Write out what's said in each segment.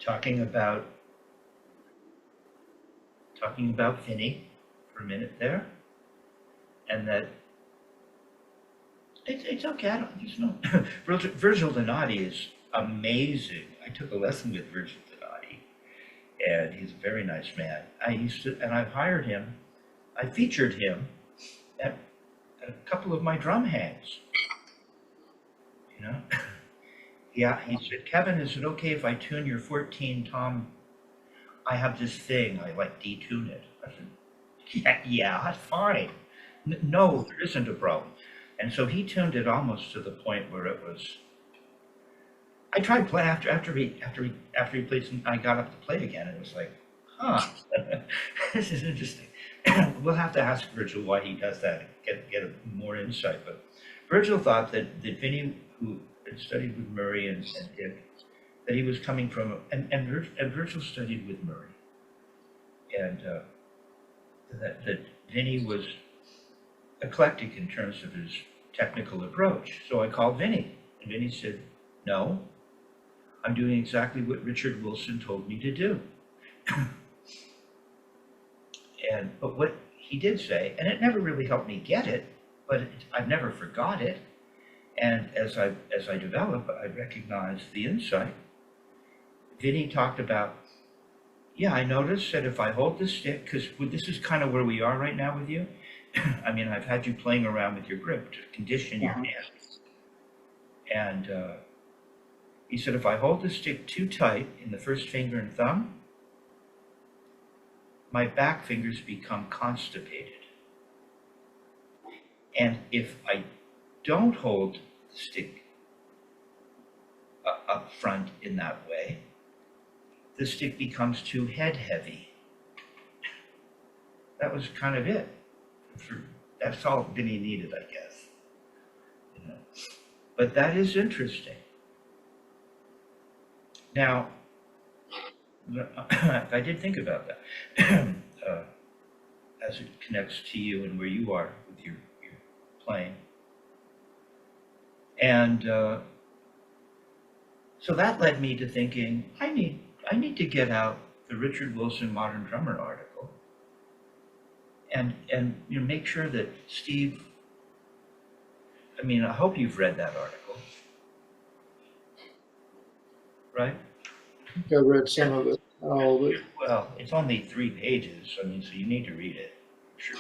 talking about Vinny for a minute there, and that it's okay. I don't, there's no Virgil Donati is amazing. I took a lesson with Virgil Donati, and he's a very nice man. I've hired him. I featured him at a couple of my drum hangs. You know, yeah. He said, "Kevin, is it okay if I tune your 14 tom? I have this thing. I like detune it." I said, "Yeah, that's fine. No, there isn't a problem." And so he tuned it almost to the point where it was. I tried play after he played some. I got up to play again. And it was like, huh, this is interesting. We'll have to ask Virgil why he does that. Get more insight. But Virgil thought that Vinny, who had studied with Murray and Dick, that he was coming from, and Virgil studied with Murray, and that Vinny was eclectic in terms of his technical approach. So I called Vinny, and Vinny said, "No, I'm doing exactly what Richard Wilson told me to do." But what he did say, and it never really helped me get it, but I've never forgot it. And as I develop, I recognize the insight. Vinny talked about, yeah, I noticed that if I hold the stick, because this is kind of where we are right now with you. I mean, I've had you playing around with your grip to condition your hands. And he said, if I hold the stick too tight in the first finger and thumb, my back fingers become constipated. And if I don't hold the stick up front in that way, the stick becomes too head heavy. That was kind of it. That's all Vinny needed, I guess. You know? But that is interesting. Now, I did think about that as it connects to you and where you are with your playing. And so that led me to thinking, I need to get out the Richard Wilson Modern Drummer article and you know, make sure that Steve, I mean, I hope you've read that article, right? I think I read some of it, all of it. Well, it's only 3 pages, I mean, so you need to read it. Sure.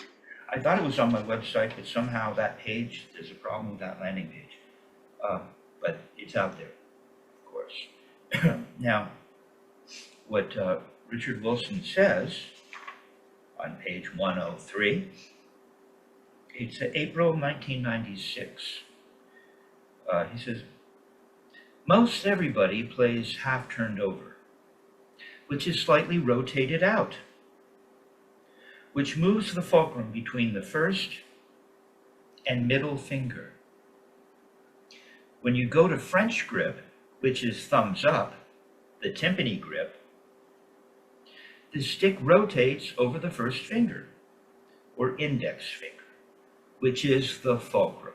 I thought it was on my website, but somehow that page, there's a problem with that landing page. But it's out there, of course. Now, what Richard Wilson says on page 103, it's April 1996. He says, most everybody plays half turned over, which is slightly rotated out, which moves the fulcrum between the first and middle finger. When you go to French grip, which is thumbs up, the timpani grip, the stick rotates over the first finger, or index finger, which is the fulcrum.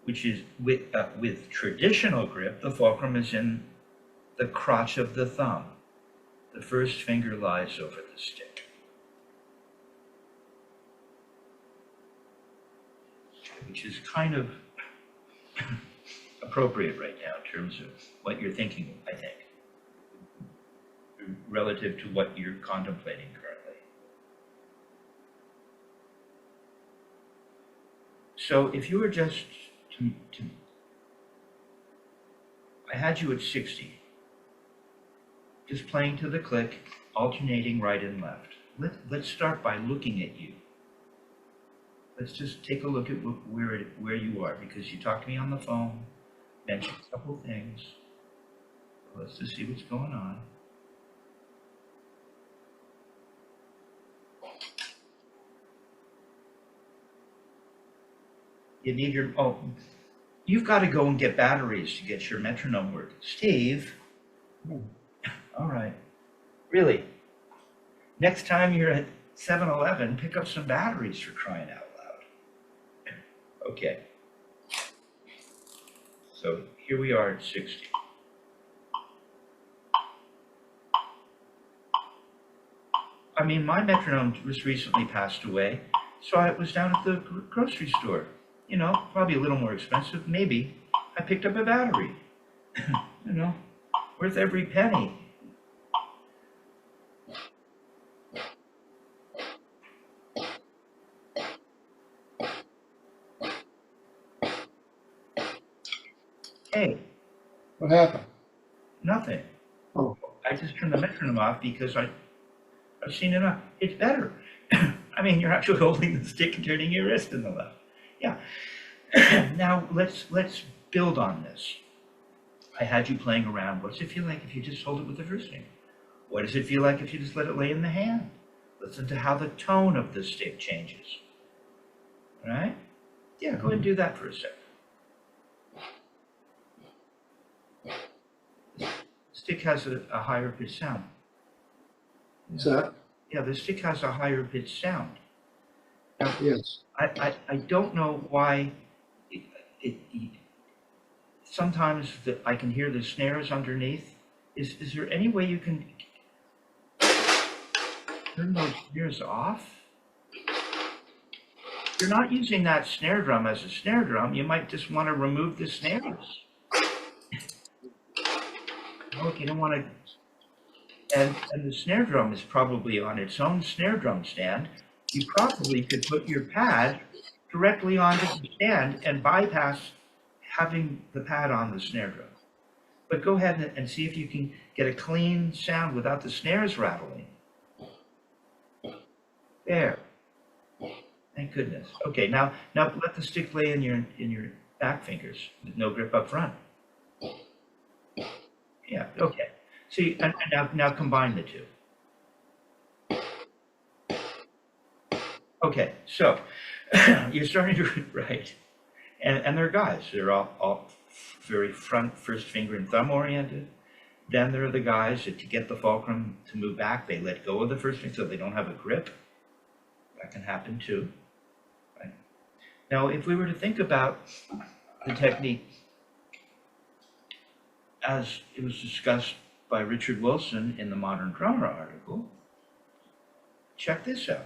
Which is, with traditional grip, the fulcrum is in the crotch of the thumb. The first finger lies over the stick. Which is kind of appropriate right now in terms of what you're thinking, I think, relative to what you're contemplating currently. So if you were just I had you at 60, just playing to the click, alternating right and left. Let's start by looking at you. Let's just take a look at where you are, because you talked to me on the phone, mentioned a couple things. Let's just see what's going on. You need your, you've got to go and get batteries to get your metronome working. Steve, all right, really, next time you're at 7-Eleven, pick up some batteries, for crying out loud. Okay, so here we are at 60. I mean, my metronome just recently passed away, so I was down at the grocery store. You know, probably a little more expensive, maybe. I picked up a battery, you know, worth every penny. Hey, What happened? nothing. Oh, I just turned the metronome off because I've seen enough. It's better. I mean, you're actually holding the stick and turning your wrist in the left. Yeah. Now let's build on this. I had you playing around. What does it feel like if you just hold it with the first finger? What does it feel like if you just let it lay in the hand? Listen to how the tone of the stick changes. All right? Yeah, go ahead and do that for a second. Stick has a higher pitched sound. what's that? Yeah, the stick has a higher pitched sound. Now, Yes. I don't know why it sometimes I can hear the snares underneath. Is there any way you can turn those snares off? If you're not using that snare drum as a snare drum, you might just want to remove the snares. Look, you don't want to, and the snare drum is probably on its own snare drum stand. You probably could put your pad directly onto the stand and bypass having the pad on the snare drum. But go ahead and see if you can get a clean sound without the snares rattling. There. Thank goodness. Okay, now let the stick lay in your back fingers with no grip up front. Yeah, okay. See, and now combine the two. Okay, so you're starting to right. And they're guys. They're all very front, first finger and thumb oriented. Then there are the guys that to get the fulcrum to move back, they let go of the first finger so they don't have a grip. That can happen too. Right? Now, if we were to think about the technique as it was discussed by Richard Wilson in the Modern Drummer article, check this out.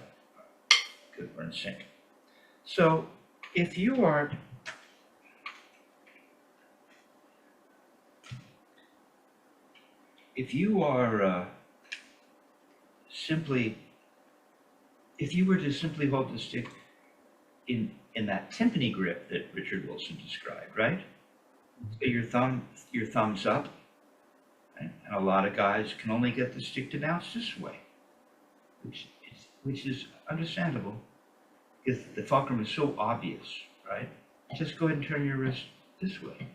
Good, we're in sync. So if you are if you were to simply hold the stick in that timpani grip that Richard Wilson described, right? So your thumb's up, right? And a lot of guys can only get the stick to bounce this way, which is understandable because the fulcrum is so obvious, right? Just go ahead and turn your wrist this way.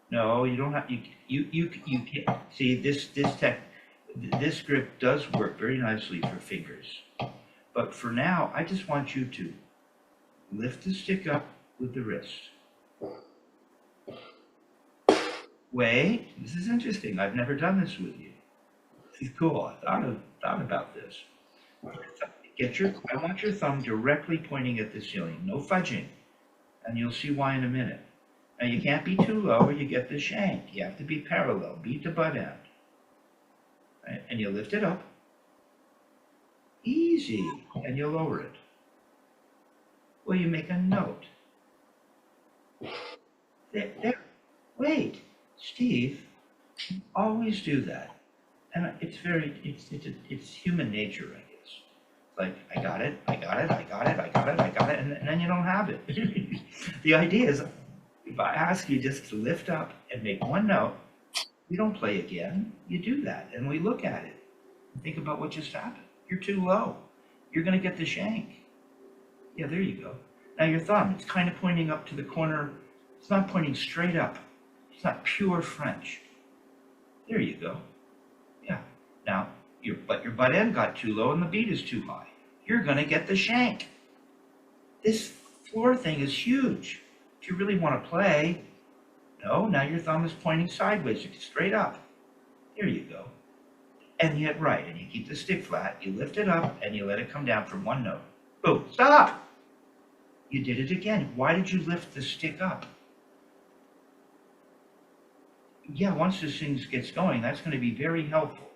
No, you don't have, you can't, see this grip does work very nicely for fingers. But for now, I just want you to lift the stick up with the wrist. Wait, this is interesting. I've never done this with you. This is cool. I thought about this. I want your thumb directly pointing at the ceiling, no fudging. And you'll see why in a minute. Now you can't be too low or you get the shank. You have to be parallel, beat to butt end. Right? And you lift it up. Easy. And you lower it. Well, you make a note. There. Wait, Steve, you always do that. And it's human nature, I guess. Like, I got it, and then you don't have it. The idea is, if I ask you just to lift up and make one note, you don't play again, you do that, and we look at it. And think about what just happened. You're too low. You're gonna get the shank. Yeah, there you go. Now your thumb, it's kind of pointing up to the corner. It's not pointing straight up. It's not pure French. There you go. Yeah. Now, your butt end got too low and the beat is too high. You're gonna get the shank. This floor thing is huge. If you really want to play, no, now your thumb is pointing sideways, straight up. There you go. And you hit right, and you keep the stick flat, you lift it up, and you let it come down from one note. Boom, stop! You did it again. Why did you lift the stick up? Yeah, once this thing gets going, that's going to be very helpful.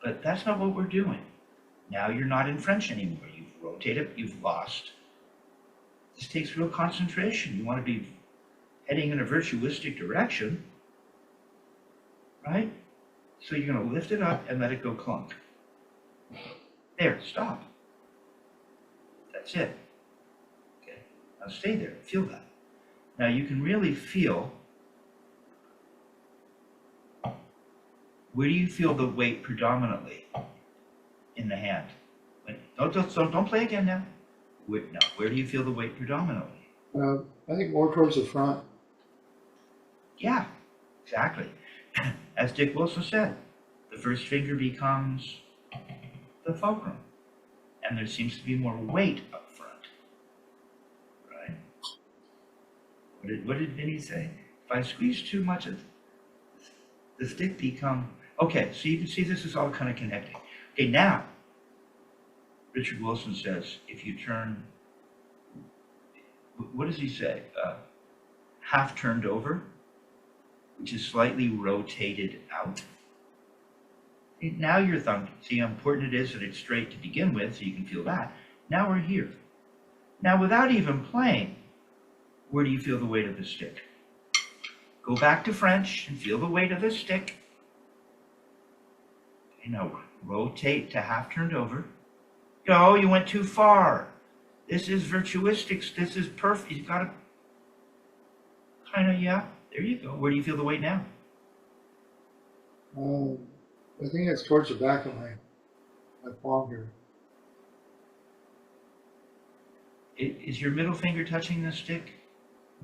But that's not what we're doing. Now you're not in French anymore. You've rotated, you've lost. This takes real concentration. You want to be heading in a virtuistic direction, right? So you're going to lift it up and let it go clunk. There, stop. That's it. Okay, now stay there, feel that. Now you can really feel, where do you feel the weight predominantly in the hand? Don't play again now. Where do you feel the weight predominantly? I think more towards the front. Yeah, exactly. As Dick Wilson said, the first finger becomes the fulcrum, and there seems to be more weight up front, right? What did Vinny say? If I squeeze too much, the stick become, okay, so you can see this is all kind of connecting. Okay, now, Richard Wilson says, if you turn, what does he say? Half turned over, which is slightly rotated out. Now your thumb, see how important it is that it's straight to begin with, so you can feel that. Now we're here. Now without even playing, where do you feel the weight of the stick? Go back to French and feel the weight of the stick. Okay, now rotate to half turned over. No, you went too far. This is virtuistics. This is perfect. You've got to kind of, yeah, there you go. Where do you feel the weight now? I think it's towards the back of my palm here. Is your middle finger touching the stick?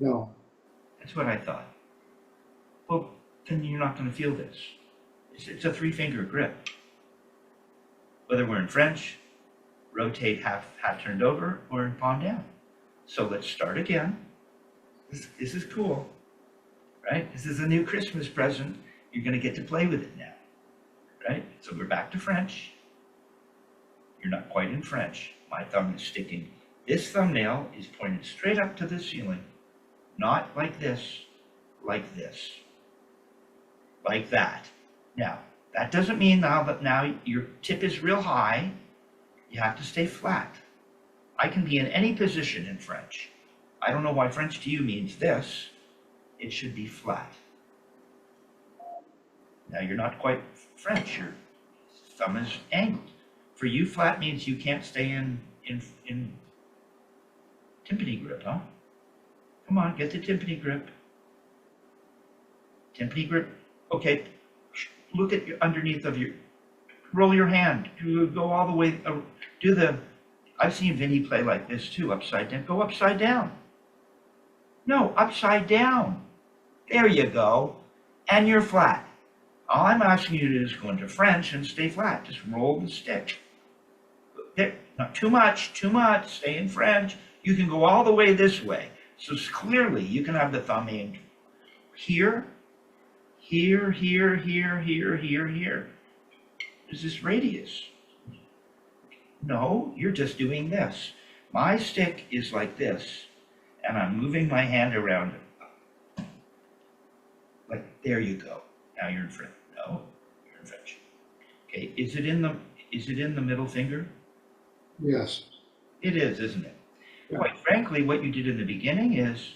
No. That's what I thought. Well, then you're not going to feel this. It's a three-finger grip. Whether we're in French, rotate half turned over, or in palm down. So let's start again. This is cool, right? This is a new Christmas present. You're going to get to play with it now, right? So we're back to French. You're not quite in French. My thumb is sticking. This thumbnail is pointed straight up to the ceiling, not like this, like this, like that. Now, that doesn't mean now your tip is real high. You have to stay flat. I can be in any position in French. I don't know why French to you means this. It should be flat. Now you're not quite French. Your thumb is angled. For you, flat means you can't stay in timpani grip, huh? Come on, get the timpani grip. Timpani grip. Okay, look at underneath of your, roll your hand. Go all the way, I've seen Vinny play like this too, upside down. Go upside down. No, upside down. There you go. And you're flat. All I'm asking you to do is go into French and stay flat. Just roll the stick. There, not too much, stay in French. You can go all the way this way. So clearly you can have the thumb aimed here, here, here, here, here, here, here. Is this radius? No, you're just doing this. My stick is like this, and I'm moving my hand around it. Like, there you go. Now you're in French. No, you're in French. Okay, is it in the middle finger? Yes. It is, isn't it? Yeah. Quite frankly, what you did in the beginning is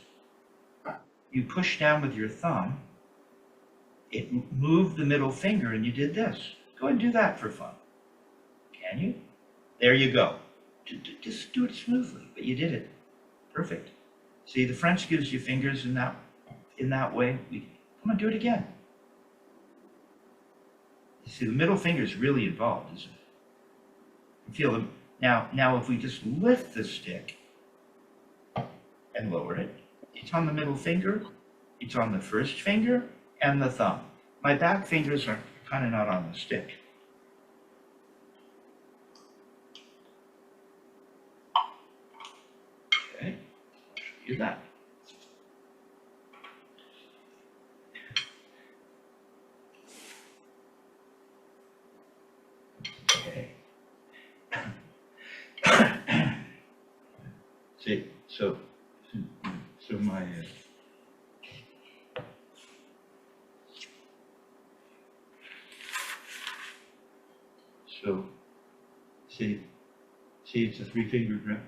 you pushed down with your thumb, it moved the middle finger, and you did this. Go ahead and do that for fun. Can you? There you go. Just do it smoothly, but you did it. Perfect. See, the French gives you fingers in that way. Come on, do it again. You see, the middle finger is really involved, isn't it? You feel them. Now, if we just lift the stick and lower it, it's on the middle finger, it's on the first finger, and the thumb. My back fingers are kind of not on the stick. Okay, I'll show you that. Okay. See, so my See, it's a 3-finger grip.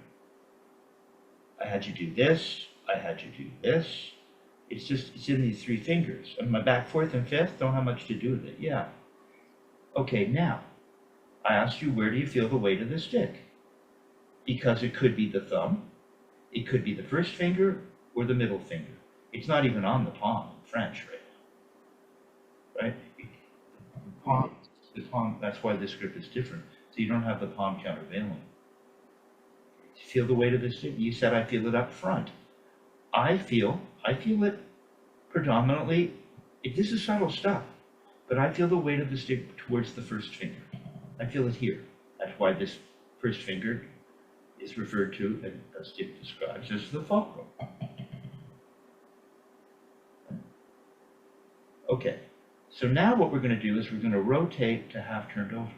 I had you do this, I had you do this. It's in these 3 fingers. And my back 4th and 5th don't have much to do with it, yeah. Okay, now, I asked you, where do you feel the weight of the stick? Because it could be the thumb, it could be the first finger, or the middle finger. It's not even on the palm in French right now, right? The palm, that's why this grip is different. So you don't have the palm countervailing. Feel the weight of the stick? You said I feel it up front. I feel it predominantly, this is subtle stuff, but I feel the weight of the stick towards the first finger. I feel it here. That's why this first finger is referred to, and as Dick describes, as the fulcrum. Okay, so now what we're going to do is we're going to rotate to half turned over.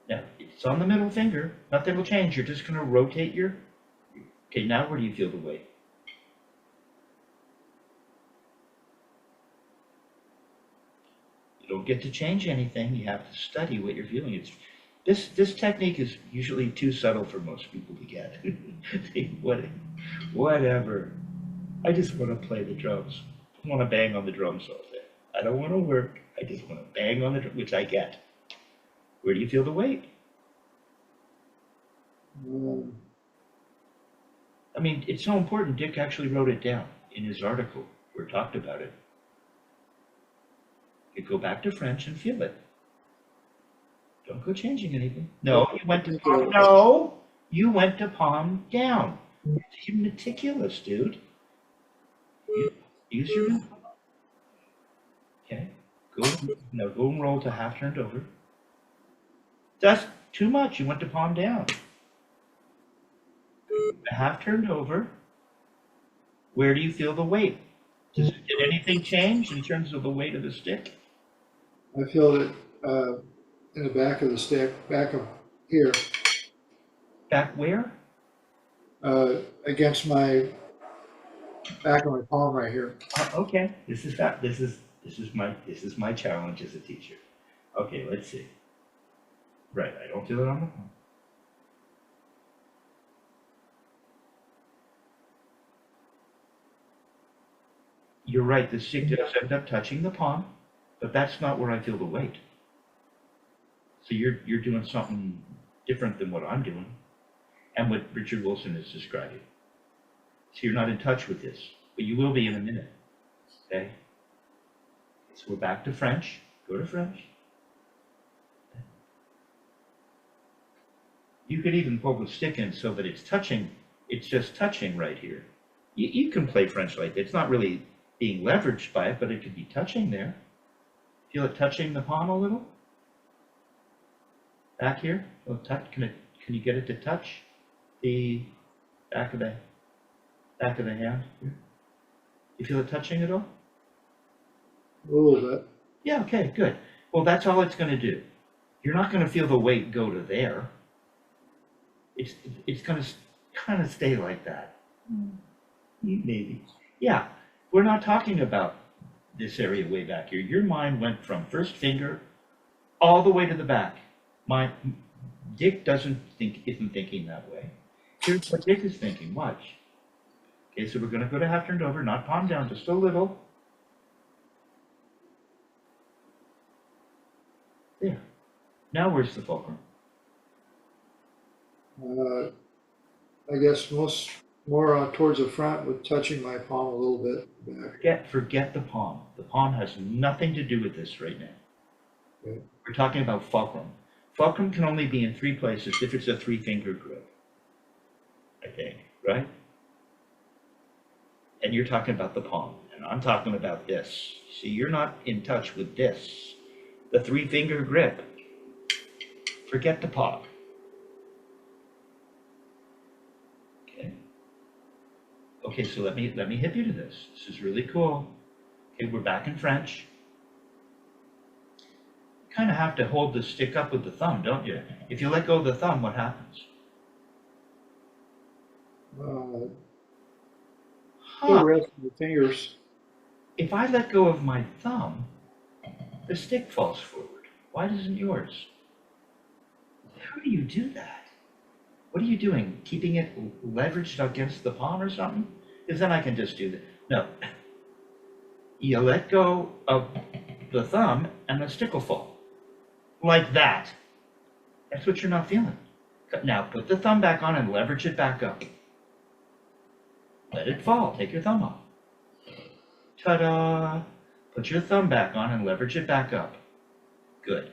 Now, it's on the middle finger, nothing will change, you're just going to rotate your, okay, now where do you feel the weight? You don't get to change anything, you have to study what you're feeling. This technique is usually too subtle for most people to get. Whatever. I just want to play the drums. I want to bang on the drums all day. I don't want to work. I just want to bang on the drums, which I get. Where do you feel the weight? I mean, it's so important. Dick actually wrote it down in his article where he talked about it. You go back to French and feel it. Don't go changing anything. No, you went to palm. No, you went to palm down. You're meticulous, dude. Use your middle. Okay. Now go and roll to half turned over. That's too much. You went to palm down. Half turned over. Where do you feel the weight? Did anything change in terms of the weight of the stick? I feel it in the back of the stick, back of here. Back where? Against my back of my palm right here. Okay, this is my challenge as a teacher. Okay, let's see. Right, I don't feel it on the palm. You're right, the stick does end up touching the palm, but that's not where I feel the weight. So you're doing something different than what I'm doing and what Richard Wilson is describing. So you're not in touch with this, but you will be in a minute, okay? So we're back to French. Go to French. You could even pull the stick in so that it's touching, it's just touching right here. You can play French like that. It's not really being leveraged by it, but it could be touching there. Feel it touching the palm a little? Back here? Can you get it to touch the back of the hand here? You feel it touching at all? A little bit. Yeah, okay, good. Well, that's all it's going to do. You're not going to feel the weight go to there. It's going to kind of stay like that. Maybe. Yeah, we're not talking about this area way back here. Your mind went from first finger all the way to the back. Dick isn't thinking that way. Here's what Dick is thinking, watch. Okay, so we're going to go to half turned over, not palm down, just a little. There. Now where's the fulcrum? I guess more towards the front with touching my palm a little bit back. Forget the palm. The palm has nothing to do with this right now. Okay. We're talking about fulcrum. Fulcrum can only be in 3 places if it's a 3-finger grip, I think, right? And you're talking about the palm, and I'm talking about this. See, you're not in touch with this. The 3-finger grip. Forget the palm. Okay. Okay, so let me hip you to this. This is really cool. Okay, we're back in French. You kind of have to hold the stick up with the thumb, don't you? If you let go of the thumb, what happens? The rest of the fingers. If I let go of my thumb, the stick falls forward. Why doesn't yours? How do you do that? What are you doing? Keeping it leveraged against the palm or something? Because then I can just do that. No. You let go of the thumb and the stick will fall. Like that. That's what you're not feeling. Now put the thumb back on and leverage it back up. Let it fall. Take your thumb off. Ta-da! Put your thumb back on and leverage it back up. Good.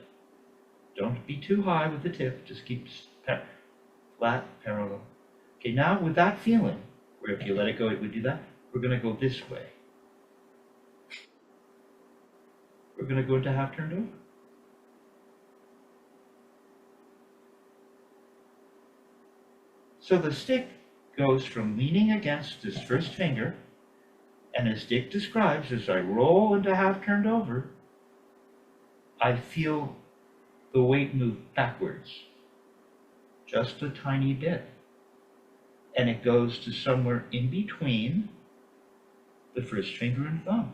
Don't be too high with the tip. Just keep flat, parallel. Okay, now with that feeling, where if you let it go, it would do that, we're going to go this way. We're going to go into half turned over. So the stick goes from leaning against this first finger, and as Dick describes, as I roll into half turned over, I feel the weight move backwards, just a tiny bit. And it goes to somewhere in between the first finger and thumb.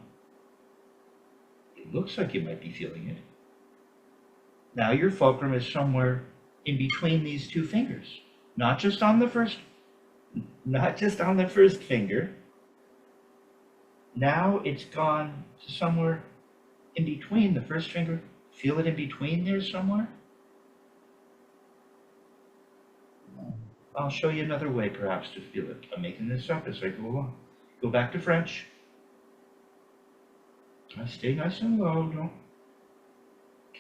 It looks like you might be feeling it. Now your fulcrum is somewhere in between these two fingers, not just on the first finger. Now it's gone to somewhere in between the first finger. Feel it in between there somewhere? I'll show you another way perhaps to feel it. I'm making this up as I go along. Go back to French. Stay nice and low. Don't.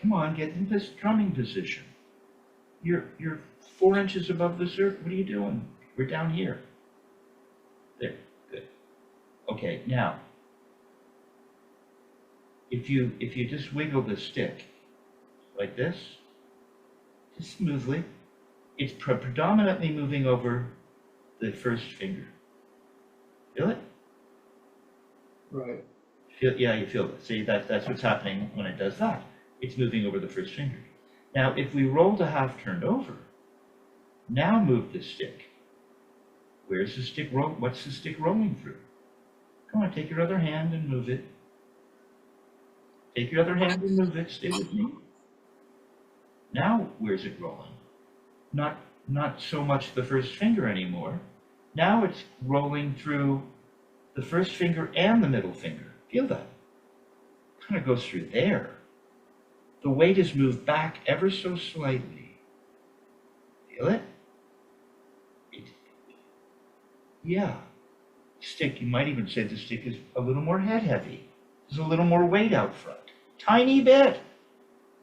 Come on, get in this drumming position. You're 4 inches above the surface. What are you doing? We're down here. There. Good. Okay, now, if you just wiggle the stick like this, just smoothly, it's predominantly moving over the first finger. Feel it? Right. Yeah, you feel it. See, that's what's happening when it does that. It's moving over the first finger. Now, if we roll to half turned over, now move the stick. Where's the stick roll? What's the stick rolling through? Come on, take your other hand and move it. Take your other hand and move it. Stay with me. Now, where's it rolling? Not so much the first finger anymore. Now it's rolling through the first finger and the middle finger. Feel that? Kind of goes through there. The weight is moved back ever so slightly. Feel it? Yeah. Stick, you might even say the stick is a little more head heavy. There's a little more weight out front. Tiny bit.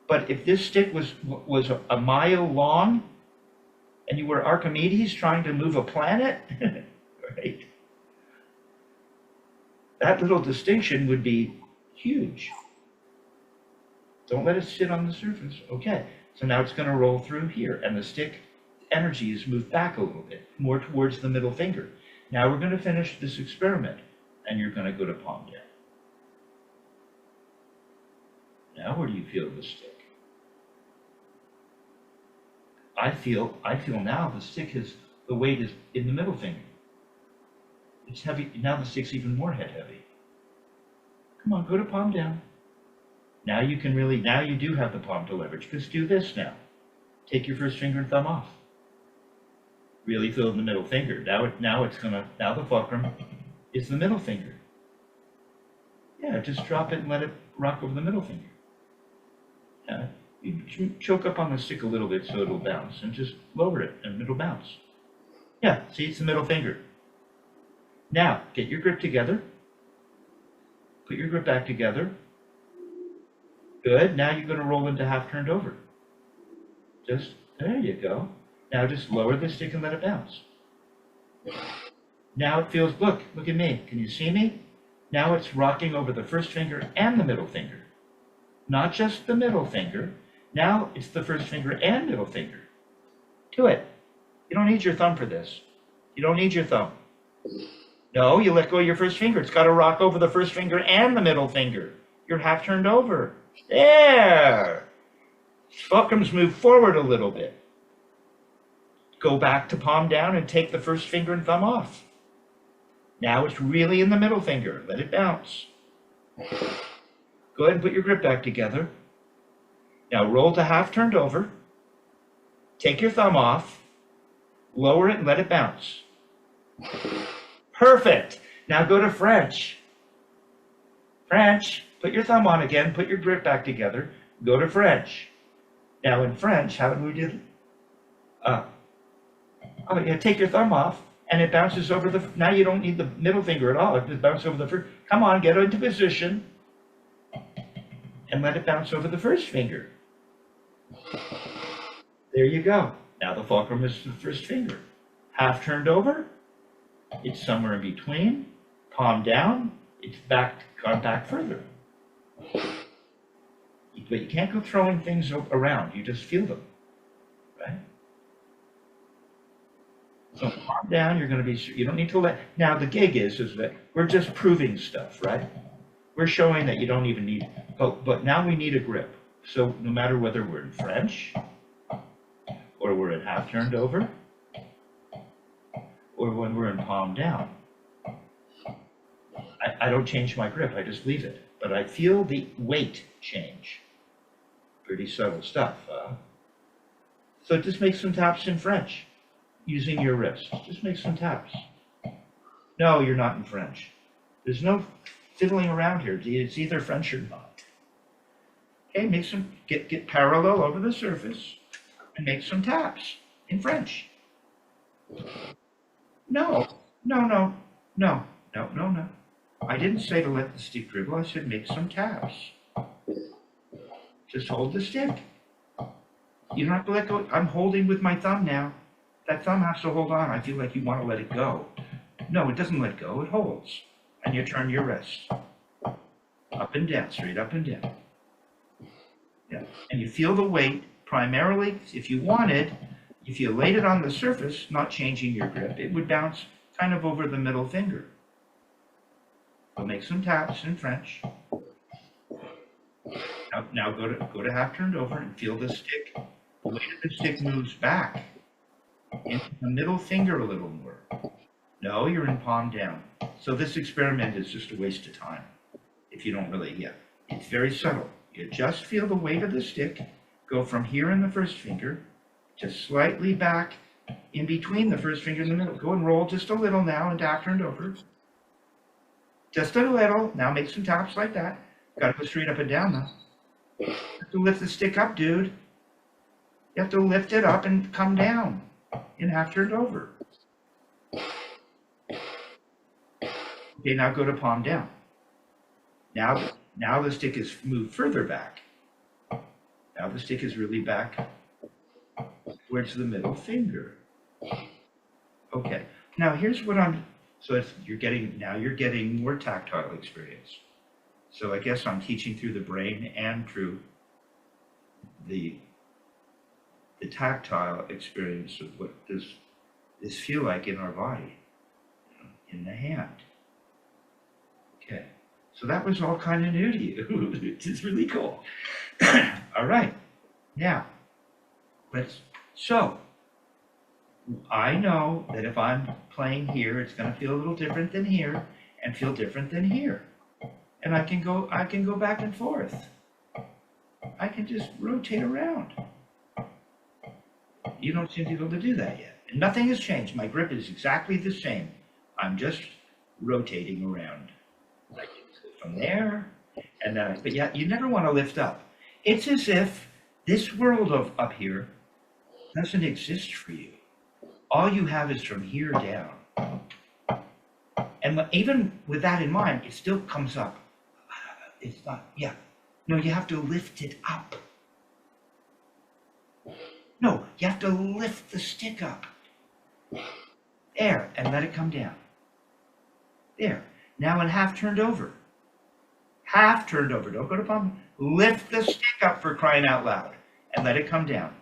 But if this stick was a mile long, and you were Archimedes trying to move a planet, right? That little distinction would be huge. Don't let it sit on the surface. Okay, so now it's going to roll through here, and the stick energy is moved back a little bit, more towards the middle finger. Now we're going to finish this experiment, and you're going to go to palm down. Now where do you feel the stick? I feel now the stick the weight is in the middle finger. It's heavy, now the stick's even more head heavy. Come on, go to palm down. Now you do have the palm to leverage. Just do this now. Take your first finger and thumb off. Really feel the middle finger. Now the fulcrum is the middle finger. Yeah, just drop it and let it rock over the middle finger. Yeah, you choke up on the stick a little bit so it'll bounce, and just lower it and it'll bounce. Yeah, see, it's the middle finger. Now, get your grip together. Put your grip back together. Good, now you're going to roll into half turned over. There you go. Now just lower the stick and let it bounce. Now it feels, look at me. Can you see me? Now it's rocking over the first finger and the middle finger. Not just the middle finger. Now it's the first finger and middle finger. Do it. You don't need your thumb for this. You don't need your thumb. No, you let go of your first finger. It's got to rock over the first finger and the middle finger. You're half turned over. There. Fulcrums move forward a little bit. Go back to palm down and take the first finger and thumb off. Now it's really in the middle finger. Let it bounce. Go ahead and put your grip back together. Now roll to half turned over. Take your thumb off, lower it and let it bounce. Perfect. Now go to French. French, put your thumb on again, put your grip back together, go to French. Now in French, how do we do? Oh yeah, take your thumb off and it bounces over the, now you don't need the middle finger at all, it just bounces over the first. Come on, get into position and let it bounce over the first finger. There you go. Now the fulcrum is the first finger. Half turned over, it's somewhere in between, palm down, it's gone back further. But you can't go throwing things around, you just feel them, right? So palm down, you're going to be, you don't need to let, now the gig is that we're just proving stuff, right? We're showing that you don't even need, but now we need a grip. So no matter whether we're in French, or we're in half turned over, or when we're in palm down, I don't change my grip, I just leave it. But I feel the weight change. Pretty subtle stuff. So just make some taps in French using your wrist. Just make some taps. No, you're not in French. There's no fiddling around here. It's either French or not. Okay, make some, get parallel over the surface and make some taps in French. No. I didn't say to let the stick dribble, I said make some taps. Just hold the stick. You don't have to let go. I'm holding with my thumb now. That thumb has to hold on. I feel like you want to let it go. No, it doesn't let go, it holds. And you turn your wrist. Up and down, straight up and down. Yeah. And you feel the weight primarily, if you wanted, if you laid it on the surface, not changing your grip, it would bounce kind of over the middle finger. So make some taps in French. Now go to half turned over and feel the stick. The weight of the stick moves back into the middle finger a little more. No, you're in palm down. So this experiment is just a waste of time. If you don't really, yeah. It's very subtle. You just feel the weight of the stick go from here in the first finger to slightly back in between the first finger and the middle. Go and roll just a little now and half turned over. Just a little. Now make some taps like that. Got to go straight up and down now. You have to lift the stick up, dude. You have to lift it up and come down in half turned over. Okay, now go to palm down. Now the stick is moved further back. Now the stick is really back towards the middle finger. Okay, now here's what so you're getting more tactile experience. So I guess I'm teaching through the brain and through the tactile experience of what does this feel like in our body, in the hand. Okay, so that was all kind of new to you. It's really cool. All right, now so I know that if I'm playing here, it's going to feel a little different than here and feel different than here. And I can go back and forth. I can just rotate around. You don't seem to be able to do that yet. And nothing has changed. My grip is exactly the same. I'm just rotating around. Like from there, and then, but yeah, you never want to lift up. It's as if this world of up here doesn't exist for you. All you have is from here down. And even with that in mind, it still comes up. It's not, yeah. No, you have to lift it up. No, you have to lift the stick up. There, and let it come down. There. Now in half turned over. Half turned over. Don't go to palm. Lift the stick up, for crying out loud, and let it come down.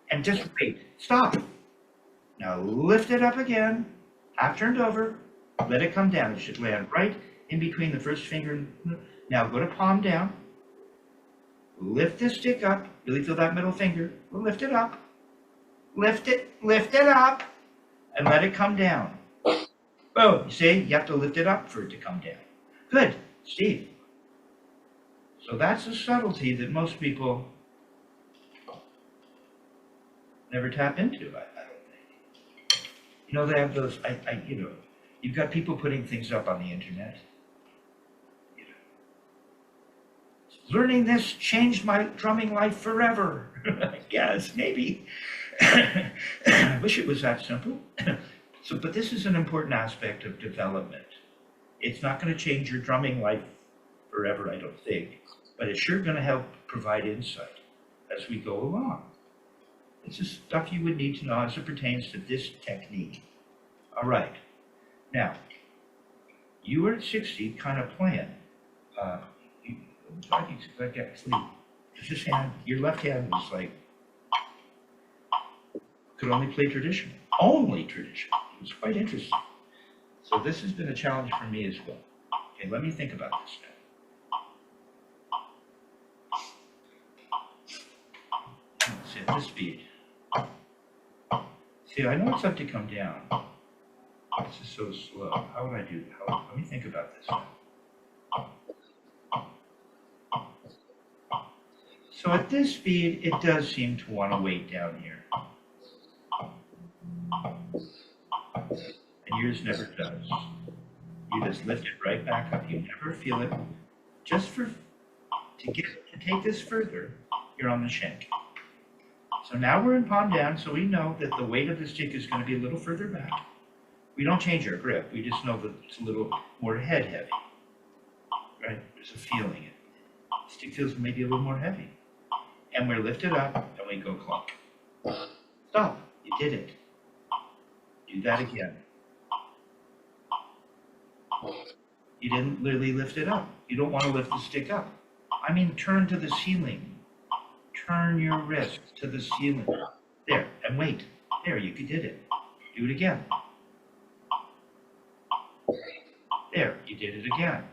And just wait. Stop. Now lift it up again. Half turned over. Let it come down. It should land right in between the first finger and... Now go to palm down. Lift the stick up. Really feel that middle finger. Lift it up. Lift it up, and let it come down. Boom. You see, you have to lift it up for it to come down. Good, Steve. So that's a subtlety that most people never tap into, I don't think. You know, they have those, you've got people putting things up on the internet. You know, learning this changed my drumming life forever. Yes, maybe. I wish it was that simple. So, but this is an important aspect of development. It's not going to change your drumming life forever, I don't think, but it's sure going to help provide insight as we go along. This is stuff you would need to know as it pertains to this technique. All right. Now, you were at 60 kind of playing. This hand, your left hand was like, could only play traditional. Only traditional. It was quite interesting. So this has been a challenge for me as well. Okay, let me think about this now. Let's see, at this speed. See, I know it's up to come down. This is so slow. How would I do that? Let me think about this now. So at this speed, it does seem to want to wait down here. And yours never does. You just lift it right back up. You never feel it. Just to take this further, you're on the shank. So now we're in palm down, so we know that the weight of the stick is going to be a little further back. We don't change our grip. We just know that it's a little more head heavy. Right? There's a feeling. The stick feels maybe a little more heavy. And we're lifted up, and we go clunk. Stop. You did it. Do that again. You didn't really lift it up. You don't want to lift the stick up. I mean, turn to the ceiling. Turn your wrist to the ceiling. There, and wait. There, you did it. Do it again. There, you did it again.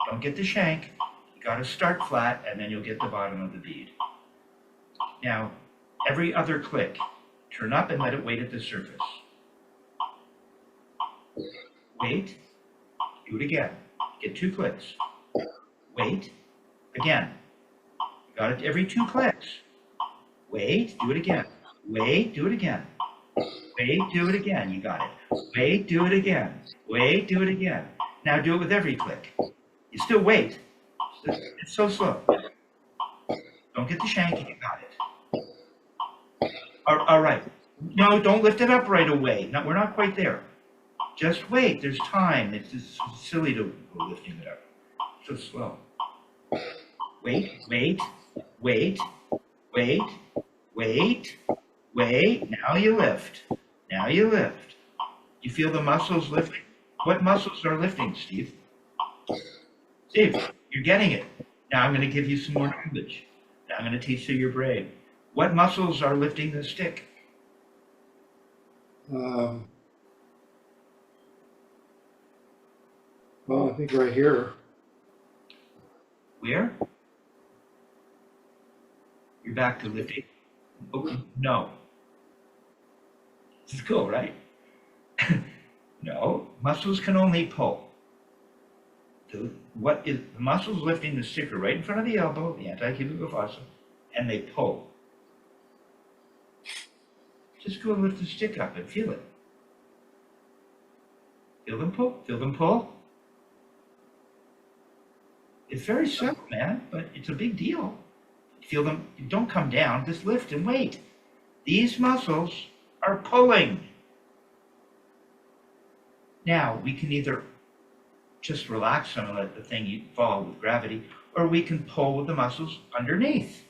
Don't get the shank. You got to start flat, and then you'll get the bottom of the bead. Now, every other click, turn up and let it wait at the surface. Wait. Do it again. Get 2 clicks. Wait. Again. You got it every 2 clicks. Wait. Do it again. Wait. Do it again. Wait. Do it again. You got it. Wait. Do it again. Wait. Do it again. Now do it with every click. You still wait. It's so slow. Don't get the shank. You got it. All right. No, don't lift it up right away. No, we're not quite there. Just wait. There's time. It's just silly to go lifting it up. So slow. Wait, wait, wait, wait, wait, wait. Now you lift. Now you lift. You feel the muscles lifting? What muscles are lifting, Steve? Steve, you're getting it. Now I'm going to give you some more knowledge. Now I'm going to teach you your brain. What muscles are lifting the stick? Well, I think right here. Where? You're back to lifting. Oh, no. This is cool, right? No, muscles can only pull. The muscles lifting the stick are right in front of the elbow, the anticubital fossa, and they pull. Just go and lift the stick up and feel it. Feel them pull, feel them pull. It's very simple, man, but it's a big deal. Feel them, don't come down, just lift and wait. These muscles are pulling. Now, we can either just relax them and let the thing fall with gravity, or we can pull with the muscles underneath.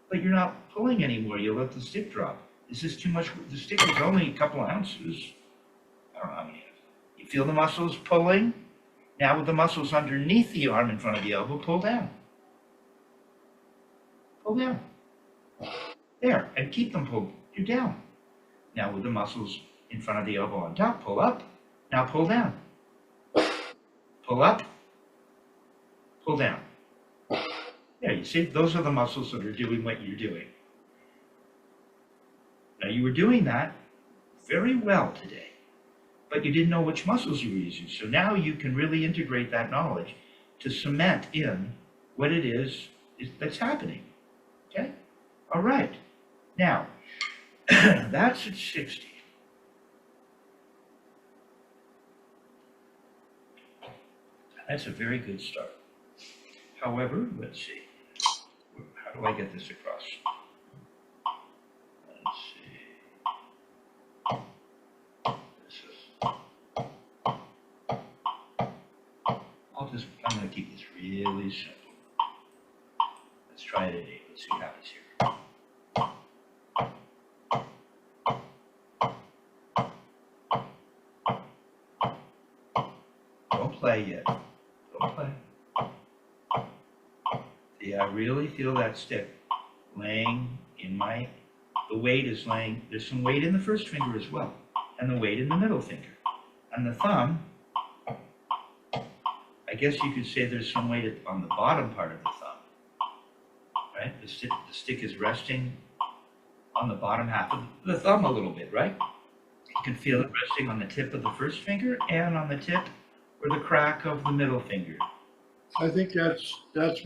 But you're not pulling anymore, you let the stick drop. This is too much, the stick is only a couple ounces. I don't know how many. You feel the muscles pulling? Now with the muscles underneath the arm in front of the elbow, pull down. Pull down. There, and keep them pulled. You're down. Now with the muscles in front of the elbow on top, pull up. Now pull down. Pull up. Pull down. There, you see, those are the muscles that are doing what you're doing. Now you were doing that very well today, but you didn't know which muscles you were using. So now you can really integrate that knowledge to cement in what it is that's happening. Okay? All right. Now, that's at 60. That's a very good start. However, let's see. How do I get this across? Let's see. This is, I'm going to keep this really simple. Let's try it at 8. Let's see what happens here. Don't play yet. Don't play. See, I really feel that stick laying in the weight is laying, there's some weight in the first finger as well, and the weight in the middle finger. And the thumb, I guess you could say there's some weight on the bottom part of the thumb, right? The stick is resting on the bottom half of the thumb a little bit, right? You can feel it resting on the tip of the first finger and on the tip or the crack of the middle finger. I think that's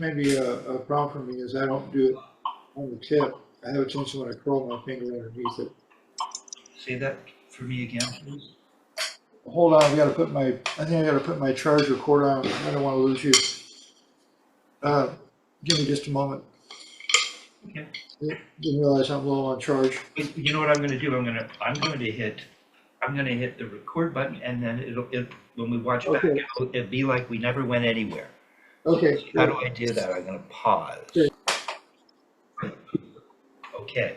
maybe a problem for me, is I don't do it on the tip. I have a tendency when I curl my finger underneath it. Say that for me again, please. Hold on, I think I gotta put my charger cord on. I don't wanna lose you. Give me just a moment. Okay. Didn't realize I'm low on charge. You know what I'm going to do? I'm going to hit the record button, and then when we watch back, Okay. it'll be like we never went anywhere. Okay. How do I do that? I'm going to pause. Great. Okay.